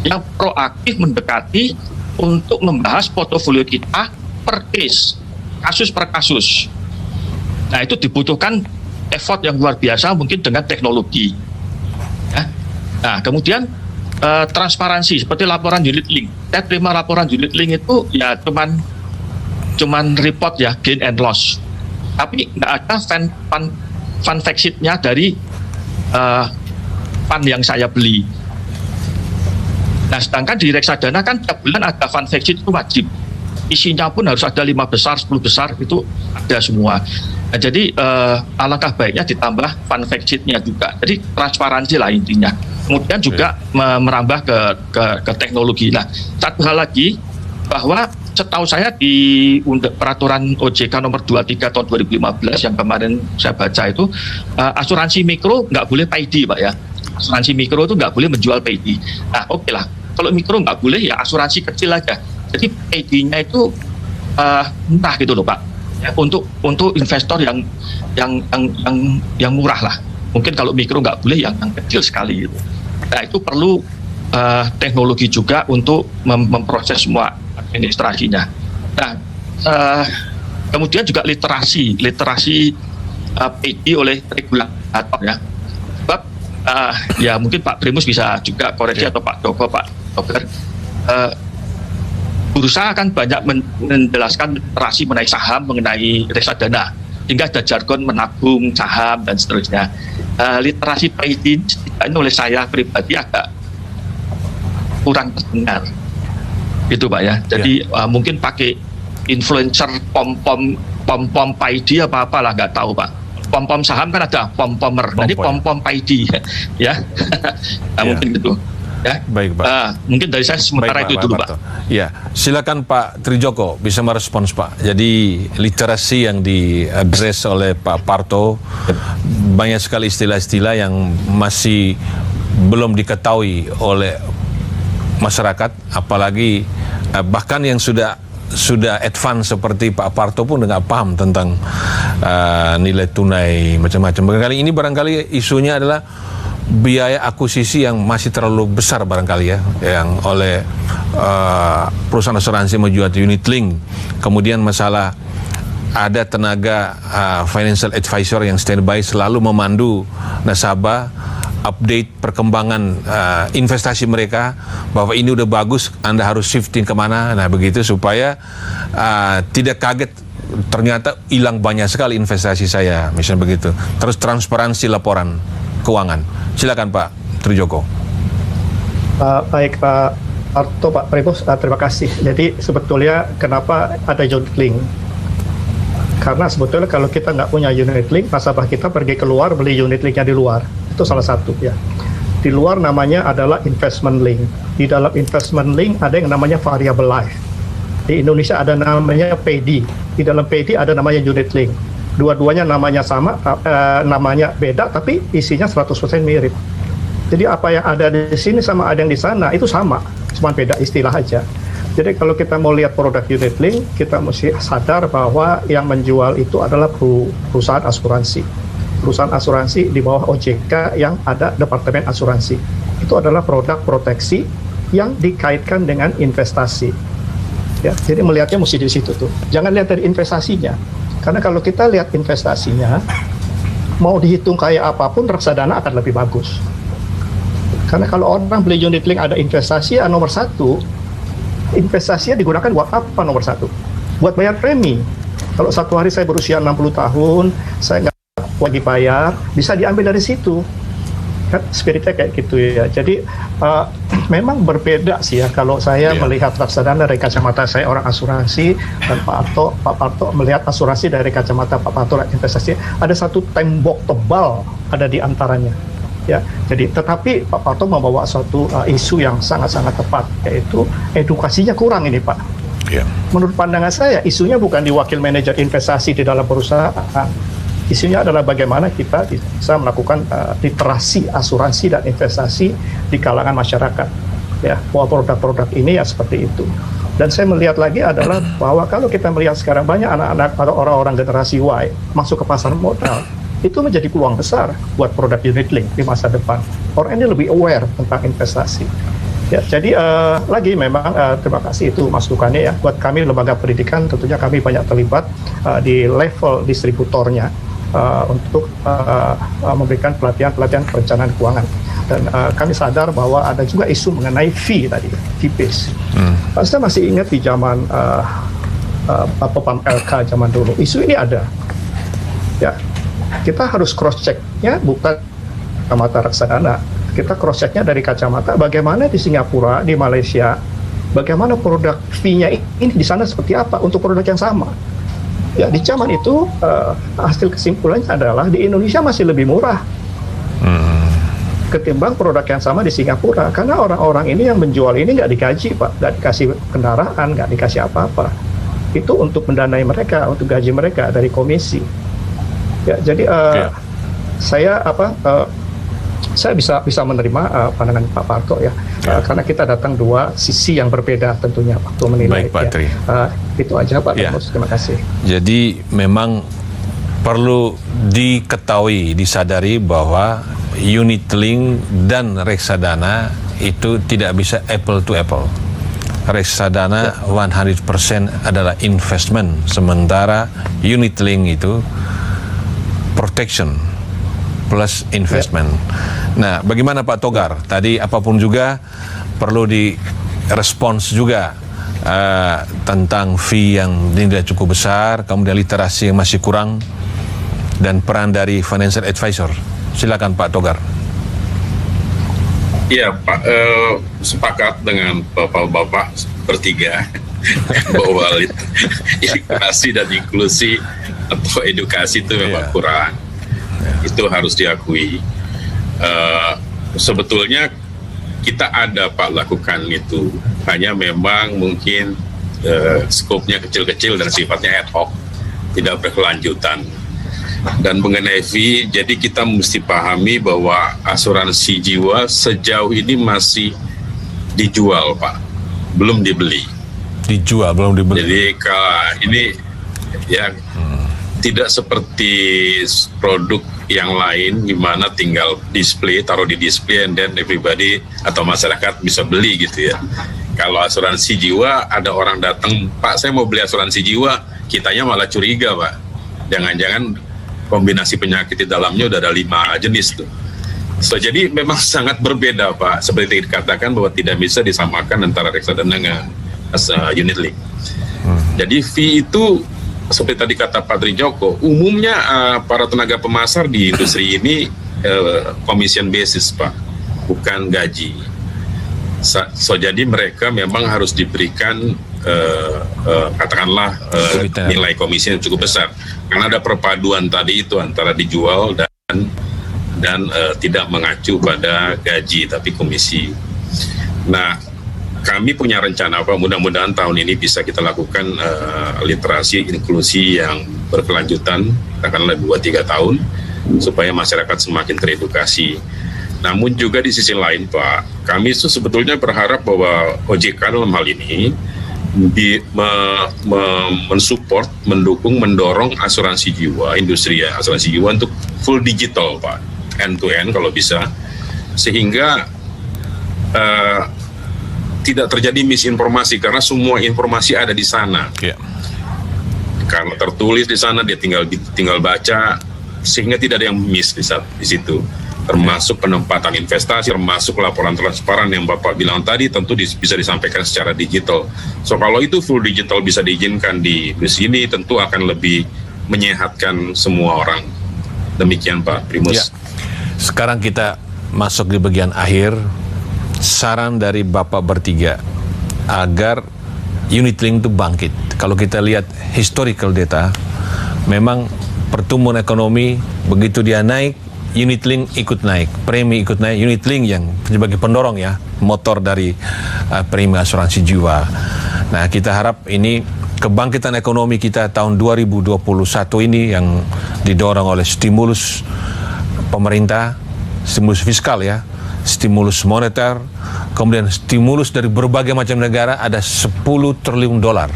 yang proaktif mendekati untuk membahas portofolio kita per case, kasus per kasus. Nah, itu dibutuhkan effort yang luar biasa mungkin dengan teknologi. Ya. Nah, kemudian transparansi seperti laporan unit link. Saya terima laporan unit link itu ya cuman report ya gain and loss. Tapi nggak ada fund fact sheet-nya dari fund yang saya beli. Nah, sedangkan di reksadana kan tiap bulan ada fund fact sheet itu wajib. Isinya pun harus ada 5 besar, 10 besar, itu ada semua. Nah, jadi alangkah baiknya ditambah fund fact sheet-nya juga. Jadi transparansi lah intinya. Kemudian juga merambah ke teknologi. Nah, satu hal lagi, bahwa setahu saya di peraturan OJK nomor 23 tahun 2015 yang kemarin saya baca itu, asuransi mikro nggak boleh PID, Pak ya. Asuransi mikro itu nggak boleh menjual PID. Nah, oke lah. Kalau mikro nggak boleh, ya asuransi kecil aja. Jadi PID-nya itu murah gitu loh, Pak. Ya, untuk investor yang murah lah. Mungkin kalau mikro nggak boleh, yang kecil sekali gitu. Nah, itu perlu teknologi juga untuk memproses semua administrasinya. Nah, kemudian juga literasi PD oleh regulator ya. Sebab ya mungkin Pak Primus bisa juga koreksi atau Pak Joko, Pak Dokter. Bursa kan banyak menjelaskan literasi mengenai saham, mengenai reksadana, hingga ada jargon menabung saham dan seterusnya. Literasi trading setidaknya oleh saya pribadi agak kurang terdengar, gitu Pak ya. Jadi mungkin pakai influencer pom-pom paidi apa-apalah, nggak tahu Pak. Pom-pom saham kan ada pom-pomer, nanti pom-pom paidi ya. Mungkin gitu. Ya. Baik Pak. Mungkin dari saya sementara itu dulu Pak. Ya, silakan Pak Trijoko bisa merespons Pak. Jadi literasi yang diadres oleh Pak Parto, banyak sekali istilah-istilah yang masih belum diketahui oleh masyarakat, apalagi bahkan yang sudah advance seperti Pak Parto pun nggak paham tentang nilai tunai macam-macam. Barangkali isunya adalah biaya akuisisi yang masih terlalu besar barangkali ya, yang oleh perusahaan asuransi menjual unit link. Kemudian masalah ada tenaga financial advisor yang standby selalu memandu nasabah update perkembangan investasi mereka, bahwa ini udah bagus, Anda harus shifting kemana, nah begitu supaya tidak kaget ternyata hilang banyak sekali investasi saya, misalnya begitu. Terus transparansi laporan keuangan. Silakan Pak Trijoko. Baik Pak Parto, Pak Primus, terima kasih. Jadi sebetulnya kenapa ada unit link? Karena sebetulnya kalau kita nggak punya unit link, nasabah kita pergi keluar beli unit linknya di luar. Itu salah satu ya. Di luar namanya adalah investment link. Di dalam investment link ada yang namanya variable life. Di Indonesia ada namanya PD. Di dalam PD ada namanya unit link. Dua-duanya namanya sama, namanya beda, tapi isinya 100% mirip. Jadi apa yang ada di sini sama ada yang di sana, itu sama, cuma beda istilah aja. Jadi kalau kita mau lihat produk unit link, kita mesti sadar bahwa yang menjual itu adalah perusahaan asuransi. Perusahaan asuransi di bawah OJK yang ada departemen asuransi. Itu adalah produk proteksi yang dikaitkan dengan investasi. Ya, jadi melihatnya mesti di situ tuh. Jangan lihat dari investasinya. Karena kalau kita lihat investasinya, mau dihitung kayak apapun, reksadana akan lebih bagus. Karena kalau orang beli unit link ada investasi, nomor satu, investasinya digunakan buat apa nomor satu? Buat bayar premi. Kalau satu hari saya berusia 60 tahun, saya nggak lagi bayar, bisa diambil dari situ. Kan spiritnya kayak gitu ya. Jadi memang berbeda sih ya kalau saya melihat reksadana dari kacamata saya orang asuransi, dan Pak Parto melihat asuransi dari kacamata Pak Parto investasi. Ada satu tembok tebal ada di antaranya. Ya, jadi tetapi Pak Parto membawa suatu isu yang sangat-sangat tepat, yaitu edukasinya kurang ini Pak. Menurut pandangan saya isunya bukan di wakil manajer investasi di dalam perusahaan. Isunya adalah bagaimana kita bisa melakukan literasi asuransi dan investasi di kalangan masyarakat. Ya, bahwa produk-produk ini ya seperti itu. Dan saya melihat lagi adalah bahwa kalau kita melihat sekarang banyak anak-anak atau orang-orang generasi Y masuk ke pasar modal, itu menjadi peluang besar buat produk unit link di masa depan. Orang ini lebih aware tentang investasi. Ya, jadi lagi memang terima kasih itu masukannya ya. Buat kami lembaga pendidikan tentunya kami banyak terlibat di level distributornya. Untuk memberikan pelatihan perencanaan keuangan, dan kami sadar bahwa ada juga isu mengenai fee tadi, fee base. Saya masih ingat di zaman PAM LK zaman dulu isu ini ada. Ya, kita harus cross checknya bukan kacamata reksadana, kita cross checknya dari kacamata bagaimana di Singapura, di Malaysia, bagaimana produk fee-nya ini di sana seperti apa untuk produk yang sama. Ya, di zaman itu hasil kesimpulannya adalah di Indonesia masih lebih murah ketimbang produk yang sama di Singapura, karena orang-orang ini yang menjual ini nggak digaji Pak, nggak dikasih kendaraan, nggak dikasih apa-apa. Itu untuk mendanai mereka, untuk gaji mereka dari komisi. Ya, jadi saya bisa menerima pandangan Pak Parto ya, karena kita datang dua sisi yang berbeda tentunya waktu menilai. Baik Pak Tri. Itu aja Pak. Terima kasih. Jadi memang perlu diketahui, disadari bahwa unit link dan reksadana itu tidak bisa apple to apple. Reksadana 100% adalah investment, sementara unit link itu protection plus investment. Nah, bagaimana Pak Togar? Tadi apapun juga perlu direspons juga tentang fee yang dinilai cukup besar, kemudian literasi yang masih kurang, dan peran dari financial advisor. Silakan Pak Togar. Iya Pak, sepakat dengan bapak-bapak bertiga bahwa literasi dan inklusi atau edukasi itu memang kurang. Itu harus diakui. Sebetulnya kita ada Pak lakukan itu, hanya memang mungkin skopnya kecil-kecil dan sifatnya ad hoc, tidak berkelanjutan. Dan mengenai fee, jadi kita mesti pahami bahwa asuransi jiwa sejauh ini masih dijual Pak, belum dibeli. Dijual, belum dibeli. Jadi kalau ini ya tidak seperti produk yang lain di mana tinggal display, taruh di display and then everybody atau masyarakat bisa beli gitu ya. Kalau asuransi jiwa ada orang datang, Pak saya mau beli asuransi jiwa, kitanya malah curiga Pak. Jangan-jangan kombinasi penyakit di dalamnya udah ada 5 jenis tuh. So, jadi memang sangat berbeda Pak. Seperti dikatakan bahwa tidak bisa disamakan antara reksadana dengan unit link. Jadi fee itu seperti tadi kata Pak Tri Joko, umumnya para tenaga pemasar di industri ini commission basis Pak, bukan gaji. So jadi mereka memang harus diberikan katakanlah nilai komisi yang cukup besar, karena ada perpaduan tadi itu antara dijual dan tidak mengacu pada gaji tapi komisi. Nah, kami punya rencana Pak, mudah-mudahan tahun ini bisa kita lakukan literasi inklusi yang berkelanjutan, katakanlah 2-3 tahun, supaya masyarakat semakin teredukasi. Namun juga di sisi lain Pak, kami itu sebetulnya berharap bahwa OJK dalam hal ini mensupport, mendukung, mendorong asuransi jiwa, industri asuransi jiwa untuk full digital Pak, end to end kalau bisa, sehingga tidak terjadi misinformasi, karena semua informasi ada di sana. Karena tertulis di sana, dia tinggal baca, sehingga tidak ada yang miss di situ. Termasuk penempatan investasi, termasuk laporan transparan yang Bapak bilang tadi, tentu bisa disampaikan secara digital. So kalau itu full digital bisa diizinkan di sini, tentu akan lebih menyehatkan semua orang. Demikian Pak Primus. Sekarang kita masuk di bagian akhir. Saran dari Bapak bertiga agar unit link itu bangkit. Kalau kita lihat historical data, memang pertumbuhan ekonomi begitu dia naik, unit link ikut naik, premi ikut naik, unit link yang sebagai pendorong ya, motor dari premi asuransi jiwa. Nah, kita harap ini kebangkitan ekonomi kita tahun 2021 ini yang didorong oleh stimulus pemerintah, stimulus fiskal ya, stimulus moneter, kemudian stimulus dari berbagai macam negara, ada 10 triliun dolar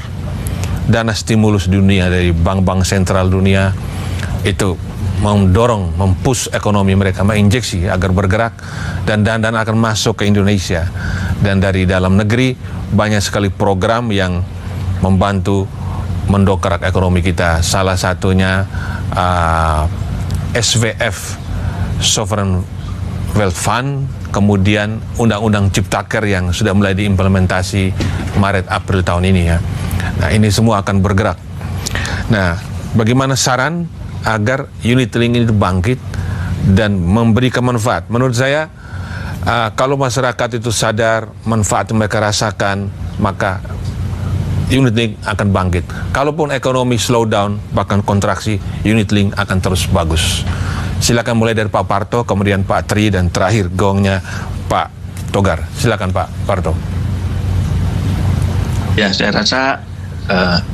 dana stimulus dunia dari bank-bank sentral dunia, itu mendorong, mempush ekonomi mereka, menginjeksi agar bergerak, dan dana akan masuk ke Indonesia. Dan dari dalam negeri banyak sekali program yang membantu mendongkrak ekonomi kita. Salah satunya SVF, Sovereign Wealth Fund, kemudian Undang-Undang Ciptaker yang sudah mulai diimplementasi Maret-April tahun ini ya. Nah, ini semua akan bergerak. Nah, bagaimana saran agar unit link ini bangkit dan memberikan manfaat? Menurut saya, kalau masyarakat itu sadar manfaat yang mereka rasakan, maka unit link akan bangkit. Kalaupun ekonomi slow down, bahkan kontraksi, unit link akan terus bagus. Silakan mulai dari Pak Parto, kemudian Pak Tri, dan terakhir gongnya Pak Togar. Silakan Pak Parto. Ya, saya rasa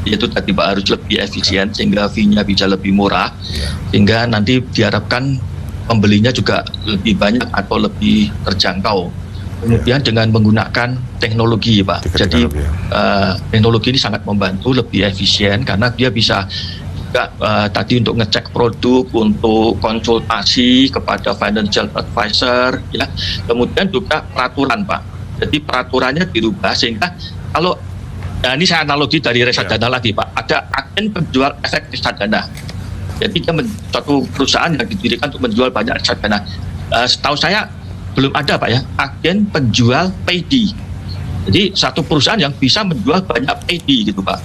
itu tadi Pak, harus lebih efisien sehingga fee-nya bisa lebih murah, sehingga nanti diharapkan pembelinya juga lebih banyak atau lebih terjangkau. Kemudian dengan menggunakan teknologi Pak, jadi teknologi ini sangat membantu lebih efisien karena dia bisa juga tadi untuk ngecek produk, untuk konsultasi kepada financial advisor, ya. Kemudian juga peraturan Pak, jadi peraturannya dirubah sehingga kalau nah ini saya analogi dari reksadana lagi Pak, ada agen penjual efek reksadana. Jadi dia suatu perusahaan yang didirikan untuk menjual banyak reksadana. Setahu saya belum ada Pak ya, agen penjual PD. Jadi satu perusahaan yang bisa menjual banyak PD gitu Pak.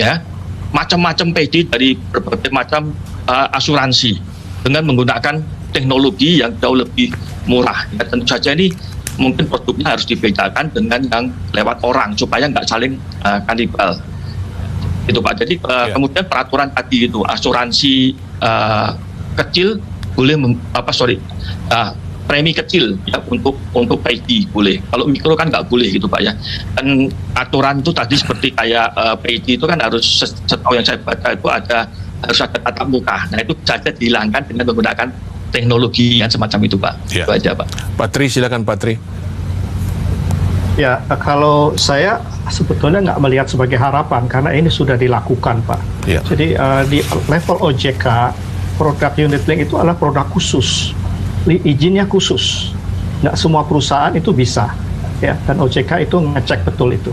Ya, macam-macam PD dari berbagai macam asuransi dengan menggunakan teknologi yang jauh lebih murah. Ya, tentu saja ini mungkin produknya harus dibedakan dengan yang lewat orang supaya nggak saling kanibal. Itu Pak. Jadi kemudian peraturan tadi itu asuransi kecil boleh premi kecil ya untuk PD boleh. Kalau mikro kan nggak boleh gitu Pak ya. Dan aturan itu tadi seperti kayak PD itu kan harus setahu yang saya baca itu harus ada tatap muka. Nah itu saja dihilangkan dengan menggunakan teknologi yang semacam itu Pak. Ya. Itu aja Pak. Pak Tri, silakan Pak Tri. Ya, kalau saya sebetulnya nggak melihat sebagai harapan karena ini sudah dilakukan Pak. Ya. Jadi di level OJK produk unit link itu adalah produk khusus. Izinnya khusus, nggak semua perusahaan itu bisa, ya. Dan OJK itu ngecek betul itu.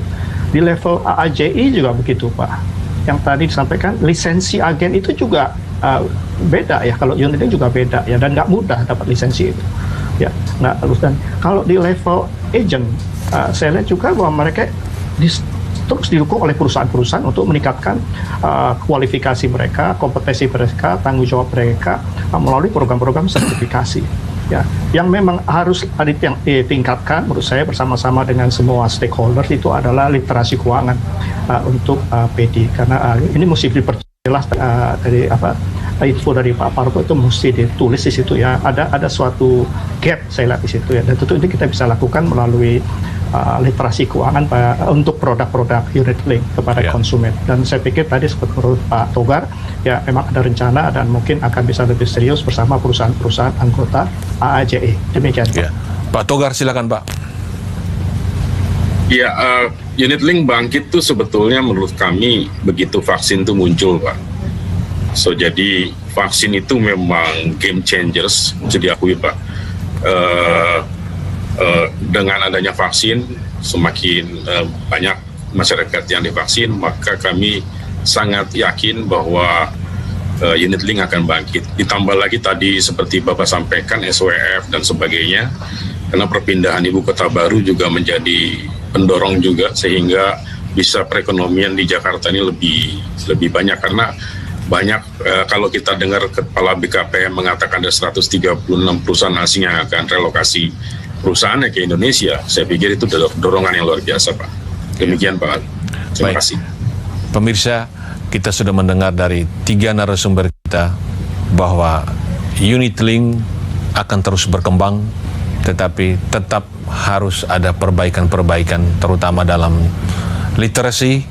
Di level AAJI juga begitu Pak. Yang tadi disampaikan lisensi agen itu juga beda ya. Kalau unit link juga beda ya, dan nggak mudah dapat lisensi itu. Ya, nah dan kalau di level agent, saya lihat juga bahwa mereka terus didukung oleh perusahaan-perusahaan untuk meningkatkan kualifikasi mereka, kompetensi mereka, tanggung jawab mereka melalui program-program sertifikasi. Ya, yang memang harus ditingkatkan menurut saya bersama-sama dengan semua stakeholders itu adalah literasi keuangan untuk PD, karena ini mesti diperjelas dari info dari Pak Parto itu mesti ditulis di situ ya. Ada suatu gap saya lihat di situ ya, dan tentu ini kita bisa lakukan melalui literasi keuangan untuk produk-produk unit link kepada konsumen. Dan saya pikir tadi seperti menurut Pak Togar ya, memang ada rencana dan mungkin akan bisa lebih serius bersama perusahaan-perusahaan anggota AAJE. Demikian Pak. Pak Togar, silakan Pak. Ya, unit link bangkit tuh sebetulnya menurut kami begitu vaksin tuh muncul Pak. So jadi vaksin itu memang game changers, bisa diakui Pak. Dengan adanya vaksin, semakin banyak masyarakat yang divaksin, maka kami sangat yakin bahwa unit link akan bangkit. Ditambah lagi tadi seperti Bapak sampaikan SWF dan sebagainya, karena perpindahan ibu kota baru juga menjadi pendorong juga, sehingga bisa perekonomian di Jakarta ini lebih banyak, karena banyak kalau kita dengar Kepala BKPM mengatakan ada 136 perusahaan asing yang akan relokasi perusahaannya ke Indonesia. Saya pikir itu dorongan yang luar biasa Pak. Demikian Pak. Terima kasih. Pemirsa, kita sudah mendengar dari 3 narasumber kita bahwa unit link akan terus berkembang, tetapi tetap harus ada perbaikan-perbaikan, terutama dalam literasi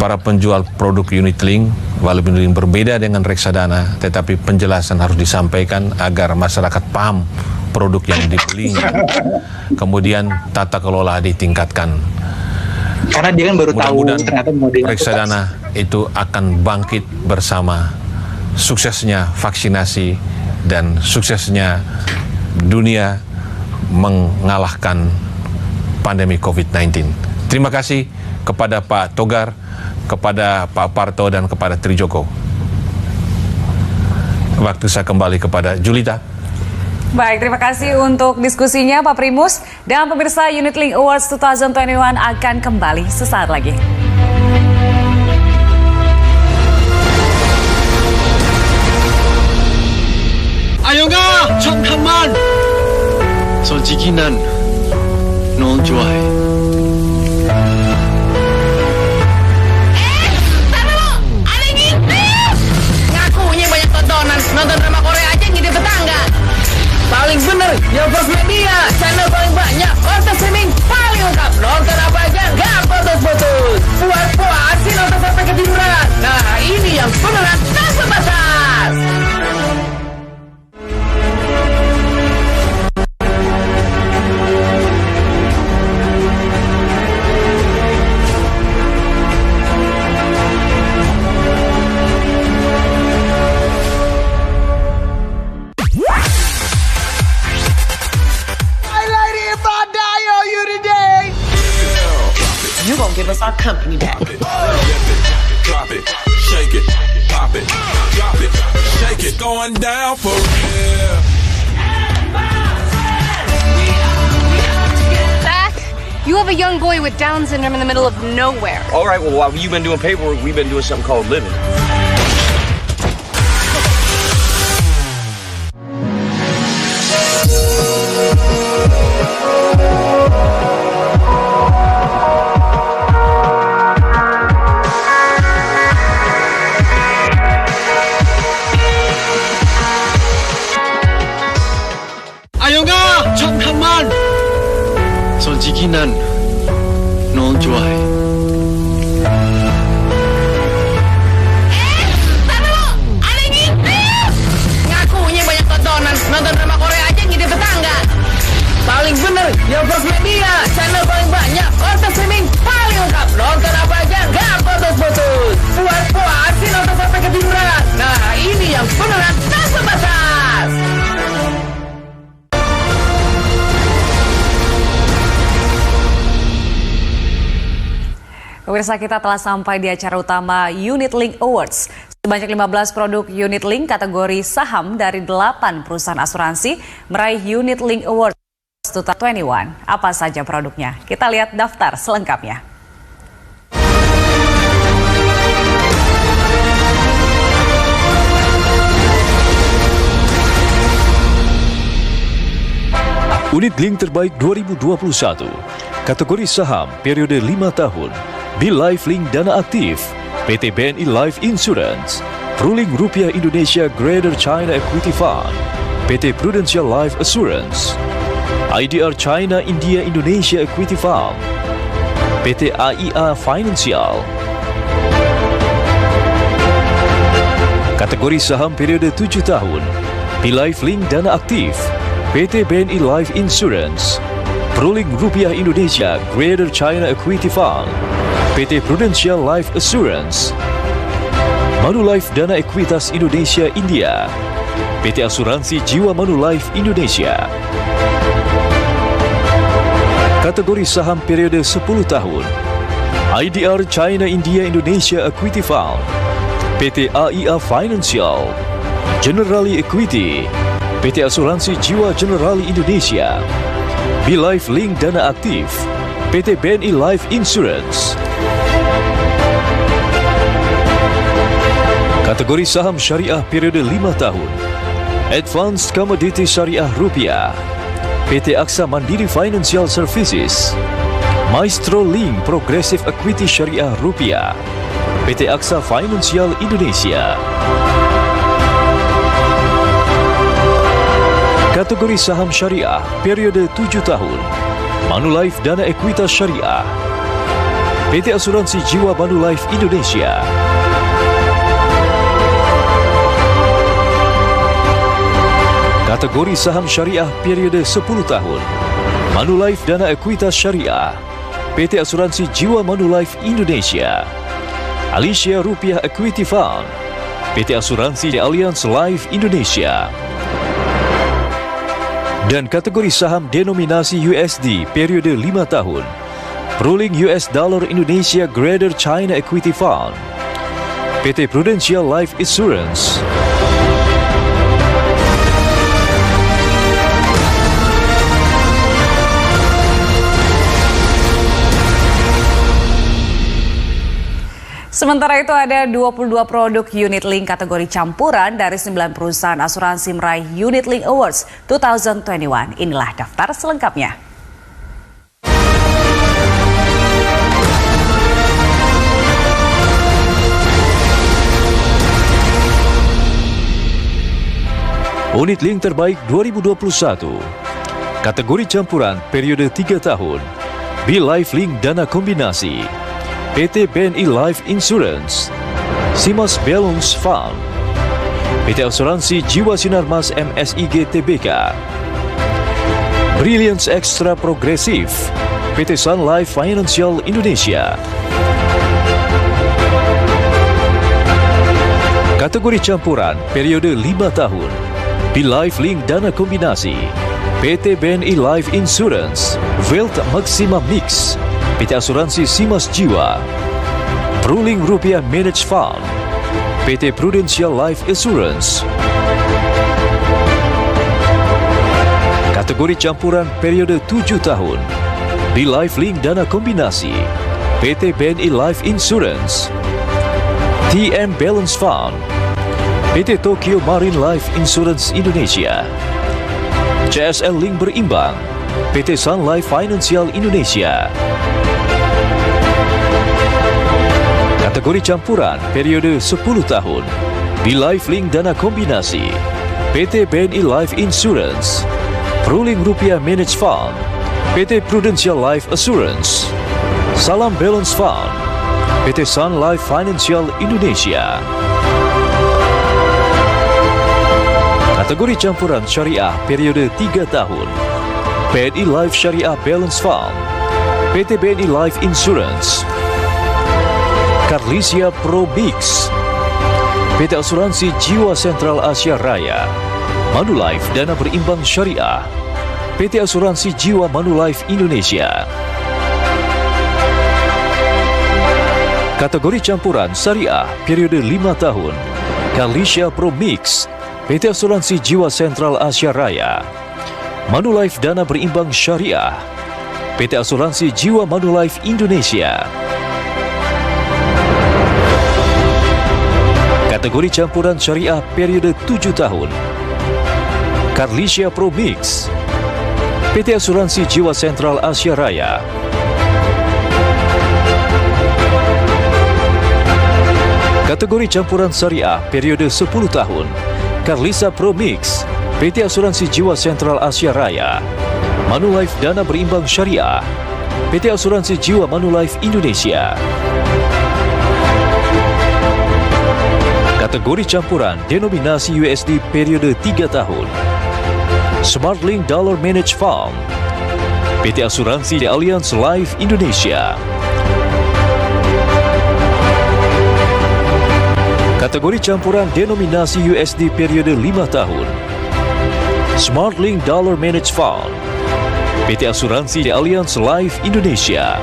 para penjual produk unit link. Walaupun unit link berbeda dengan reksadana, tetapi penjelasan harus disampaikan agar masyarakat paham produk yang dibelinya. Kemudian tata kelola ditingkatkan. Karena dia kan baru tahu ternyata reksadana itu akan bangkit bersama suksesnya vaksinasi dan suksesnya dunia mengalahkan pandemi COVID-19. Terima kasih kepada Pak Togar, kepada Pak Parto, dan kepada Trijoko. Waktu saya kembali kepada Julita. Baik, terima kasih untuk diskusinya Pak Primus. Dan pemirsa, Unit Link Awards 2021 akan kembali sesaat lagi. Ayo ga, 잠깐만. 솔직히 난 널 좋아해. Ngakunya banyak tontonan, nonton drama Korea aja ngintip tetangga. Paling bener, yang First Media, channel paling banyak, konten streaming paling lengkap. Nonton apa aja, nggak putus-putus. Puas-puas sih nonton sampai ketiduran. Nah, ini yang beneran tanpa batas. You gonna give us our company back. Drop it, shake it, pop it, drop it, shake it, going down for real. You have a young boy with Down syndrome in the middle of nowhere. All right, well, while you've been doing paperwork, we've been doing something called living. 아영아! 잠깐만! 솔직히 난 널 좋아해. Ngakunya banyak tontonan, nonton drama Korea aja ngide tetangga. Paling bener, yang First Media, channel paling banyak, konten streaming paling lengkap. Nonton apa aja, nggak putus-putus. Puas-puasin nonton sampai ketiduran. Nah, ini yang beneran tanpa batas. Pemirsa, kita telah sampai di acara utama Unit Link Awards. Sebanyak 15 produk Unit Link kategori saham dari 8 perusahaan asuransi meraih Unit Link Awards 2021. Apa saja produknya? Kita lihat daftar selengkapnya. Unit Link terbaik 2021, kategori saham periode 5 tahun, BeLife Link Dana Aktif, PT BNI Life Insurance, Ruling Rupiah Indonesia Greater China Equity Fund, PT Prudential Life Assurance, IDR China India Indonesia Equity Fund, PT AIA Financial. Kategori saham periode 7 tahun, BeLife Link Dana Aktif, PT BNI Life Insurance, Ruling Rupiah Indonesia Greater China Equity Fund, PT Prudential Life Assurance, Manulife Dana Ekuitas Indonesia India, PT Asuransi Jiwa Manulife Indonesia. Kategori saham periode 10 tahun, IDR China India Indonesia Equity Fund, PT AIA Financial, Generali Equity, PT Asuransi Jiwa Generali Indonesia, BeLife Link Dana Aktif, PT BNI Life Insurance. Kategori saham syariah periode 5 tahun, Advanced Commodity Syariah Rupiah, PT Aksa Mandiri Financial Services, Maestro Link Progressive Equity Syariah Rupiah, PT Aksa Financial Indonesia. Kategori saham syariah periode 7 tahun, Manulife Dana Ekuitas Syariah, PT Asuransi Jiwa Manulife Indonesia. Kategori saham syariah periode 10 tahun, Manulife Dana Ekuitas Syariah, PT Asuransi Jiwa Manulife Indonesia, Alicia Rupiah Equity Fund, PT Asuransi Allianz Life Indonesia. Dan kategori saham denominasi USD periode 5 tahun, Ruling US Dollar Indonesia Greater China Equity Fund, PT Prudential Life Assurance. Sementara itu ada 22 produk Unit Link kategori campuran dari 9 perusahaan asuransi meraih Unit Link Awards 2021. Inilah daftar selengkapnya. Unit Link terbaik 2021, kategori campuran periode 3 tahun, BeLife Link Dana Kombinasi, PT BNI Life Insurance, Simas Balance Fund, PT Asuransi Jiwa Sinarmas MSIG Tbk, Brilliance Extra Progresif, PT Sun Life Financial Indonesia. Kategori campuran periode 5 tahun, BeLife Link Dana Kombinasi, PT BNI Life Insurance, Wealth Maxima Mix, PT Asuransi Simas Jiwa, Ruling Rupiah Managed Fund, PT Prudential Life Assurance. Kategori campuran periode 7 tahun, BeLife Link Dana Kombinasi, PT BNI Life Insurance, TM Balance Fund, PT Tokyo Marine Life Insurance Indonesia, CSL Link Berimbang, PT Sun Life Financial Indonesia. Kategori campuran periode 10 tahun, BeLife Link Dana Kombinasi, PT BNI Life Insurance, Ruling Rupiah Managed Fund, PT Prudential Life Assurance, Salam Balance Fund, PT Sun Life Financial Indonesia. Kategori campuran syariah periode 3 tahun, BNI Life Syariah Balance Fund, PT BNI Life Insurance, Carlisia Pro Mix, PT Asuransi Jiwa Sentral Asia Raya, Manulife Dana Berimbang Syariah, PT Asuransi Jiwa Manulife Indonesia. Kategori campuran syariah periode 5 tahun, Carlisia Pro Mix, PT Asuransi Jiwa Sentral Asia Raya, Manulife Dana Berimbang Syariah, PT Asuransi Jiwa Manulife Indonesia. Kategori campuran syariah periode 7 tahun, Carlisia Pro Mix, PT Asuransi Jiwa Sentral Asia Raya, kategori campuran syariah periode 10 tahun, Carlisa Pro Mix, PT Asuransi Jiwa Sentral Asia Raya, Manulife Dana Berimbang Syariah, PT Asuransi Jiwa Manulife Indonesia. Kategori campuran denominasi USD periode 3 tahun, SmartLink Dollar Managed Fund, PT Asuransi Allianz Life Indonesia. Kategori campuran denominasi USD periode 5 tahun, SmartLink Dollar Managed Fund, PT Asuransi Allianz Life Indonesia.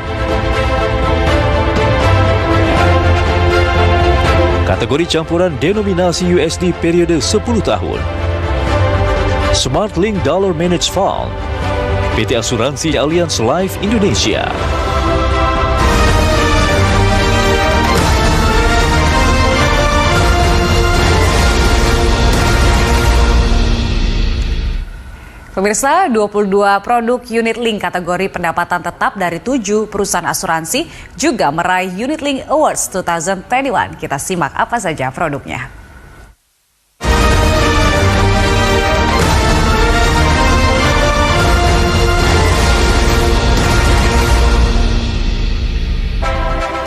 Kategori campuran denominasi USD periode 10 tahun, SmartLink Dollar Managed Fund, PT Asuransi Allianz Life Indonesia. Pemirsa, 22 produk unit link kategori pendapatan tetap dari 7 perusahaan asuransi juga meraih Unit Link Awards 2021. Kita simak apa saja produknya.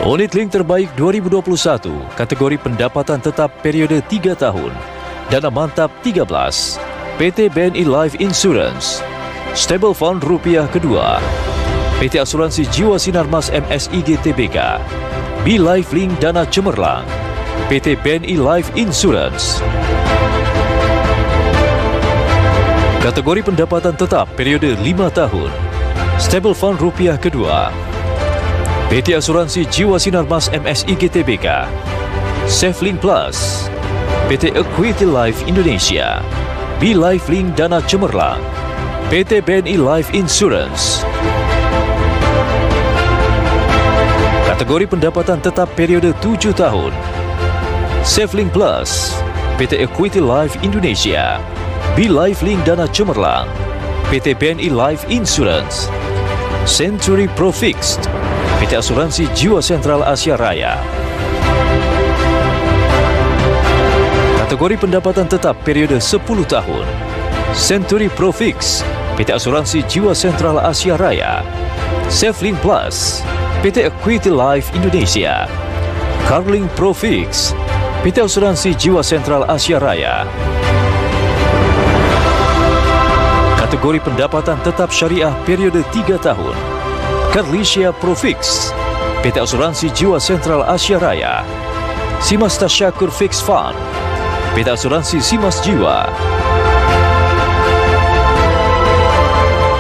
Unit Link terbaik 2021, kategori pendapatan tetap periode 3 tahun, Dana Mantap 13, PT BNI Life Insurance, Stable Fund Rupiah Kedua, PT Asuransi Jiwa Sinarmas MSIG Tbk, BeLife Link Dana Cemerlang, PT BNI Life Insurance. Kategori pendapatan tetap periode 5 tahun, Stable Fund Rupiah Kedua, PT Asuransi Jiwa Sinarmas MSIG Tbk, SafeLink Plus, PT Equity Life Indonesia, BeLife Link Dana Cemerlang, PT BNI Life Insurance. Kategori pendapatan tetap periode 7 tahun, SafeLink Plus, PT Equity Life Indonesia, BeLife Link Dana Cemerlang, PT BNI Life Insurance, Century Pro Fixed, PT Asuransi Jiwa Sentral Asia Raya. Kategori pendapatan tetap periode 10 tahun, Century Pro Fix, PT Asuransi Jiwa Sentral Asia Raya, SafeLink Plus, PT Equity Life Indonesia, Carlink Pro Fix, PT Asuransi Jiwa Sentral Asia Raya. Kategori pendapatan tetap syariah periode 3 tahun, Carlisia Pro Fix, PT Asuransi Jiwa Sentral Asia Raya, Simas Tasyakur Fix Fund, PT Asuransi Simas Jiwa.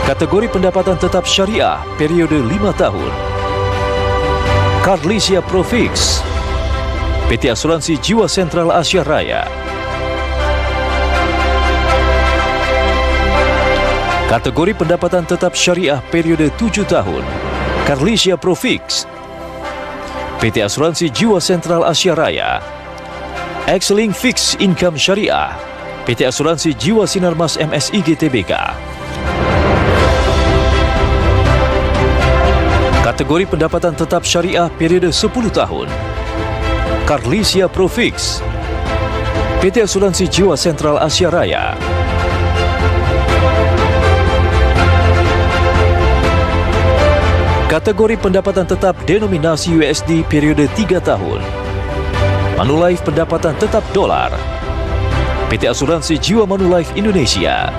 Kategori pendapatan tetap syariah periode 5 tahun, Carlisia Pro Fix, PT Asuransi Jiwa Sentral Asia Raya. Kategori pendapatan tetap syariah periode 7 tahun, Carlisia Profix, PT Asuransi Jiwa Sentral Asia Raya, Excelling Fix Income Syariah, PT Asuransi Jiwa Sinarmas MSIG Tbk. Kategori pendapatan tetap syariah periode 10 tahun, Carlisia Profix, PT Asuransi Jiwa Sentral Asia Raya. Kategori pendapatan tetap denominasi USD periode 3 tahun, Manulife pendapatan tetap dolar, PT Asuransi Jiwa Manulife Indonesia.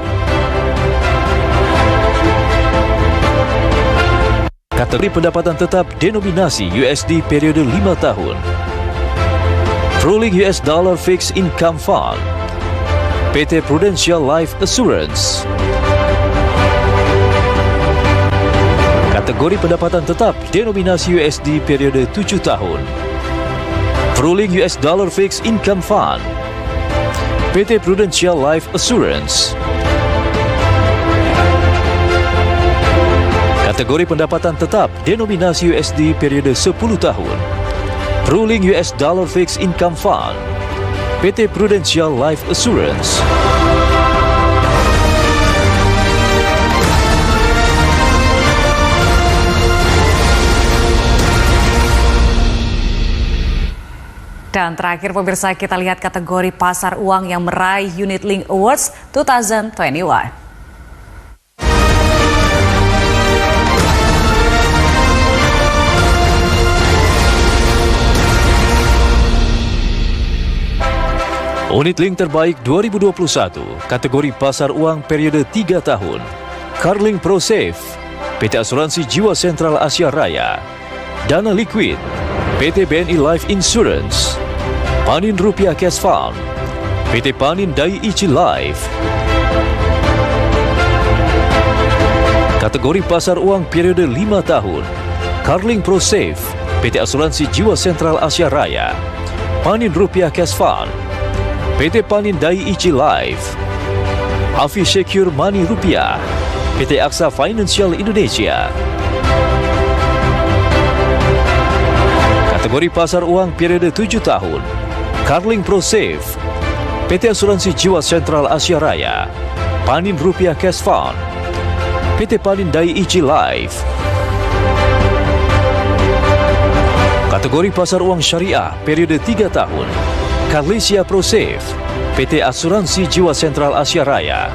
Kategori pendapatan tetap denominasi USD periode 5 tahun, Rolling US Dollar Fixed Income Fund, PT Prudential Life Assurance. Kategori pendapatan tetap denominasi USD periode 7 tahun, Rolling US Dollar Fixed Income Fund, PT Prudential Life Assurance. Kategori pendapatan tetap denominasi USD periode 10 tahun, Rolling US Dollar Fixed Income Fund, PT Prudential Life Assurance. Dan terakhir pemirsa, kita lihat kategori pasar uang yang meraih Unit Link Awards 2021. Unit Link terbaik 2021, kategori pasar uang periode 3 tahun, Carling ProSafe, PT Asuransi Jiwa Sentral Asia Raya, Dana Liquid, PT BNI Life Insurance, Panin Rupiah Cash Fund, PT Panin Dai-ichi Life. Kategori pasar uang periode 5 tahun, Carling ProSafe, PT Asuransi Jiwa Sentral Asia Raya, Panin Rupiah Cash Fund, PT Panin Dai-ichi Life, Afi Secure Money Rupiah, PT Aksa Financial Indonesia. Kategori pasar uang periode 7 tahun, Carling ProSafe, PT Asuransi Jiwa Sentral Asia Raya, Panin Rupiah Cash Fund, PT Panin Dai-ichi Life. Kategori pasar uang syariah periode 3 tahun, Carlisia ProSafe, PT Asuransi Jiwa Sentral Asia Raya,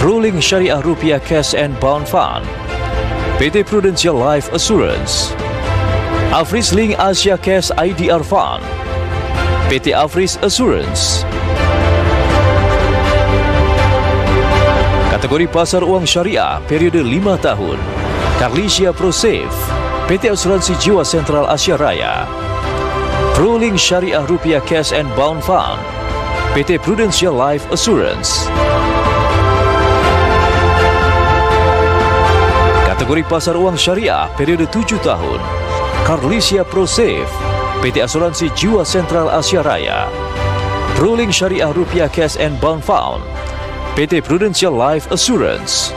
Rolling Syariah Rupiah Cash and Bond Fund, PT Prudential Life Assurance, Afris Link Asia Cash IDR Fund, PT Afris Assurance. Kategori pasar uang syariah periode 5 tahun, Carlisia ProSafe, PT Asuransi Jiwa Sentral Asia Raya, Rolling Syariah Rupiah Cash and Bond Fund, PT Prudential Life Assurance. Kategori pasar uang syariah periode 7 tahun, Carlisia ProSafe, PT Asuransi Jiwa Sentral Asia Raya, Rolling Syariah Rupiah Cash and Bond Fund, PT Prudential Life Assurance.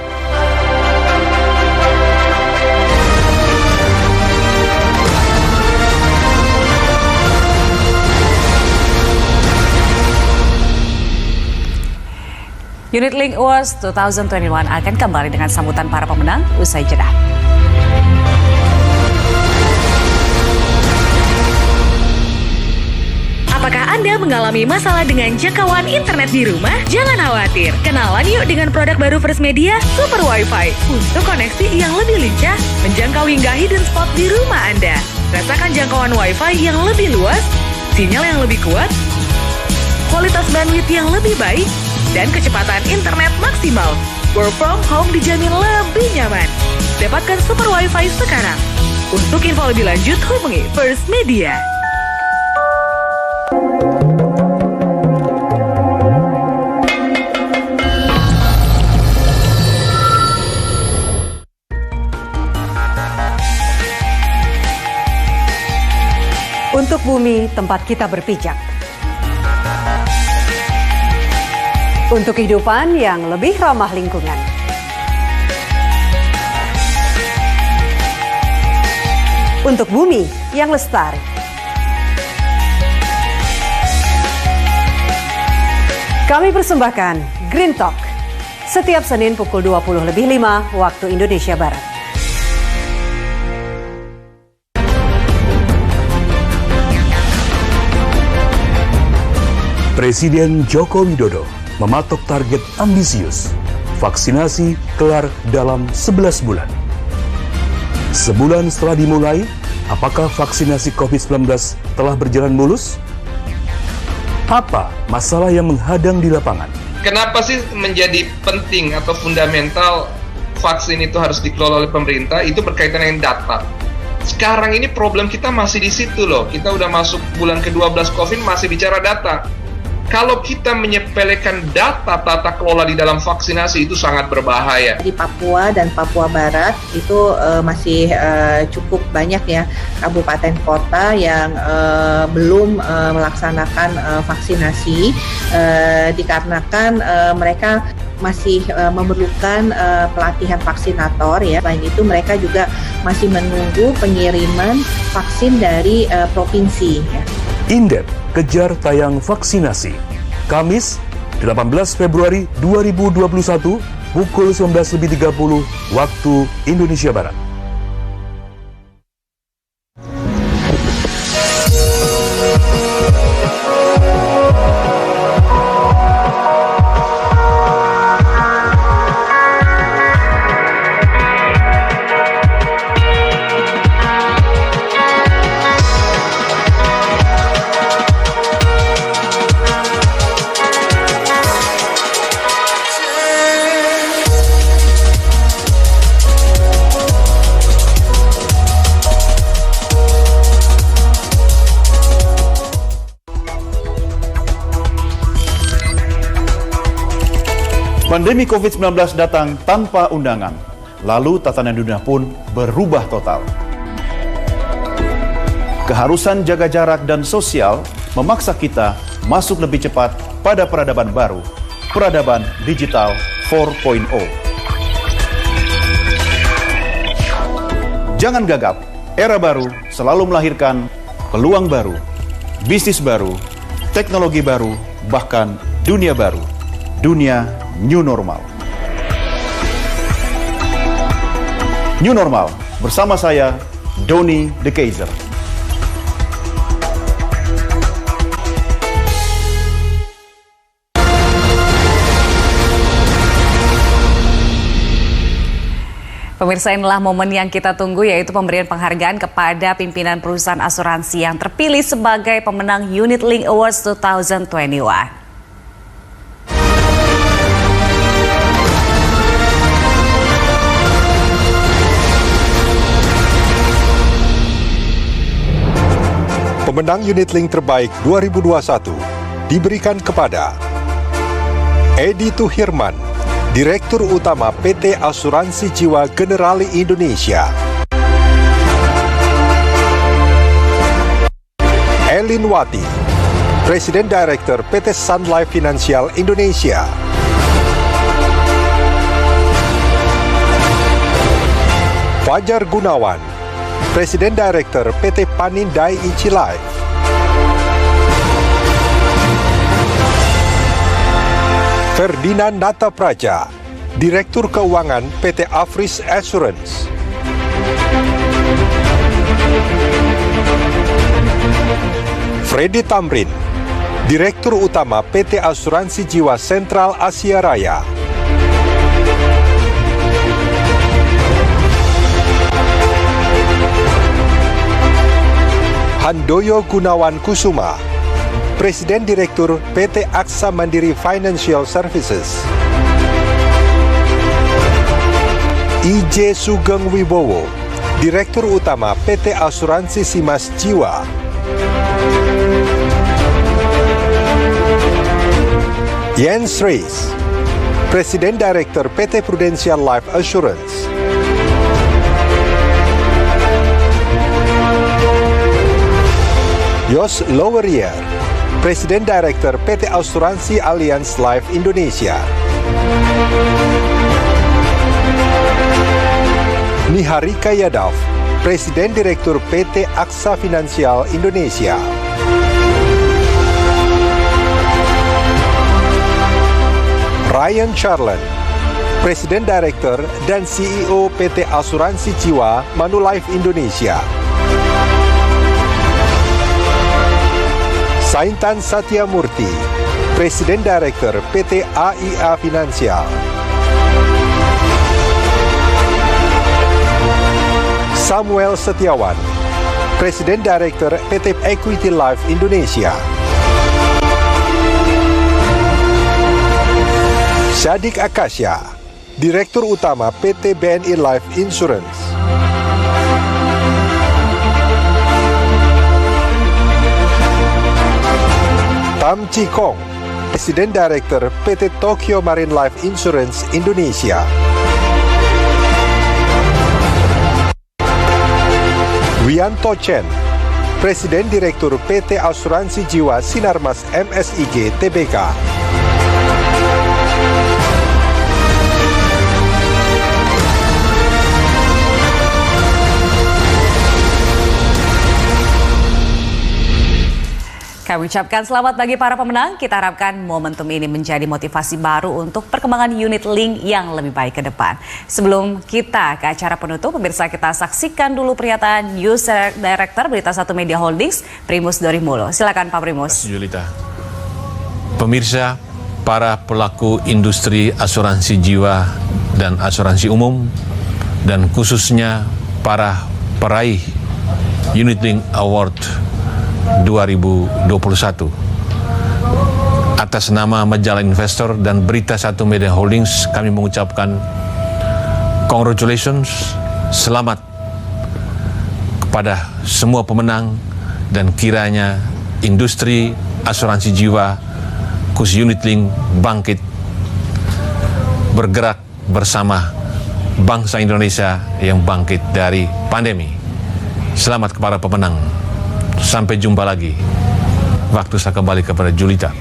Unit Link Awards 2021 akan kembali dengan sambutan para pemenang usai jeda. Apakah Anda mengalami masalah dengan jangkauan internet di rumah? Jangan khawatir, kenalan yuk dengan produk baru First Media, Super Wi-Fi, untuk koneksi yang lebih lincah, menjangkau hingga hidden spot di rumah Anda. Rasakan jangkauan Wi-Fi yang lebih luas, sinyal yang lebih kuat, kualitas bandwidth yang lebih baik, dan kecepatan internet maksimal. Work from home dijamin lebih nyaman. Dapatkan Super Wi-Fi sekarang. Untuk info lebih lanjut, hubungi First Media. Untuk bumi tempat kita berpijak. Untuk kehidupan yang lebih ramah lingkungan. untuk bumi yang lestari. Kami persembahkan Green Talk setiap Senin pukul 20:05 waktu Indonesia Barat. Presiden Joko Widodo mematok target ambisius, vaksinasi kelar dalam 11 bulan. Sebulan setelah dimulai, apakah vaksinasi COVID-19 telah berjalan mulus? Apa masalah yang menghadang di lapangan? Kenapa sih menjadi penting atau fundamental vaksin itu harus dikelola oleh pemerintah? Itu berkaitan dengan data. Sekarang ini problem kita masih di situ loh. Kita udah masuk bulan ke-12 COVID masih bicara data. Kalau kita menyepelekan data tata kelola di dalam vaksinasi itu sangat berbahaya. Di Papua dan Papua Barat itu masih cukup banyak ya kabupaten kota yang belum melaksanakan vaksinasi dikarenakan mereka masih memerlukan pelatihan vaksinator ya. Selain itu mereka juga masih menunggu pengiriman vaksin dari provinsi ya. Indep kejar tayang vaksinasi. Kamis, 18 Februari 2021, pukul 19.30 waktu Indonesia Barat. Pandemi COVID-19 datang tanpa undangan, lalu tatanan dunia pun berubah total. Keharusan jaga jarak dan sosial memaksa kita masuk lebih cepat pada peradaban baru, peradaban digital 4.0. Jangan gagap, era baru selalu melahirkan peluang baru, bisnis baru, teknologi baru, bahkan dunia baru, dunia New Normal. New Normal bersama saya, Doni De Keizer. Pemirsa, inilah momen yang kita tunggu, yaitu pemberian penghargaan kepada pimpinan perusahaan asuransi yang terpilih sebagai pemenang Unit Link Awards 2021. Pemenang Unit Link terbaik 2021 diberikan kepada Edi Tuhirman, Direktur Utama PT Asuransi Jiwa Generali Indonesia. Elin Wati, Presiden Director PT Sun Life Financial Indonesia. Fajar Gunawan, Presiden Director PT Panindai Ichi Life. Ferdinand Natapraja, Direktur Keuangan PT Afris Assurance. Freddy Tamrin, Direktur Utama PT Asuransi Jiwa Sentral Asia Raya. Handoyo Gunawan Kusuma, Presiden Direktur PT Aksa Mandiri Financial Services. IJ Sugeng Wibowo, Direktur Utama PT Asuransi Simas Jiwa. Jens Reis, Presiden Direktur PT Prudential Life Assurance. Yos Lowerier, Presiden Direktur PT Asuransi Allianz Life Indonesia. Niharika Yadav, Presiden Direktur PT Aksa Finansial Indonesia. Ryan Charlen, Presiden Direktur dan CEO PT Asuransi Jiwa Manulife Indonesia. Saintan Satyamurti, Presiden Direktur PT AIA Finansial. Samuel Setiawan, Presiden Direktur PT Equity Life Indonesia. Syadik Akasya, Direktur Utama PT BNI Life Insurance. Tam Chi Kong, Presiden Direktur PT Tokyo Marine Life Insurance Indonesia. Wianto Chen, Presiden Direktur PT Asuransi Jiwa Sinarmas MSIG Tbk. Kami ucapkan selamat bagi para pemenang. Kita harapkan momentum ini menjadi motivasi baru untuk perkembangan unit link yang lebih baik ke depan. Sebelum kita ke acara penutup, pemirsa kita saksikan dulu pernyataan News Director Berita Satu Media Holdings, Primus Dorimulo. Silakan Pak Primus. Julita. Pemirsa, para pelaku industri asuransi jiwa dan asuransi umum, dan khususnya para peraih Unit Link Award 2021. Atas nama Majalah Investor dan Berita Satu Media Holdings, kami mengucapkan congratulations, selamat kepada semua pemenang, dan kiranya industri asuransi jiwa khusus unit link bangkit, bergerak bersama bangsa Indonesia yang bangkit dari pandemi. Selamat kepada pemenang. Sampai jumpa lagi. Waktu saya kembali kepada Julita.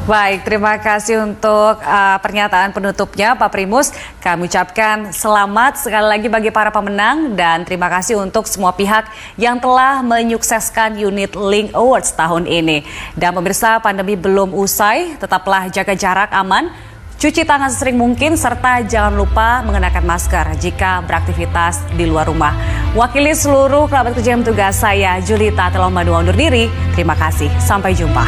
Baik, terima kasih untuk pernyataan penutupnya Pak Primus. Kami ucapkan selamat sekali lagi bagi para pemenang dan terima kasih untuk semua pihak yang telah menyukseskan Unit Link Awards tahun ini. Dan pemirsa, pandemi belum usai, tetaplah jaga jarak aman, cuci tangan sesering mungkin, serta jangan lupa mengenakan masker jika beraktivitas di luar rumah. Wakili seluruh kerabat kerja yang tugas, saya Julita telah undur diri. Terima kasih, sampai jumpa.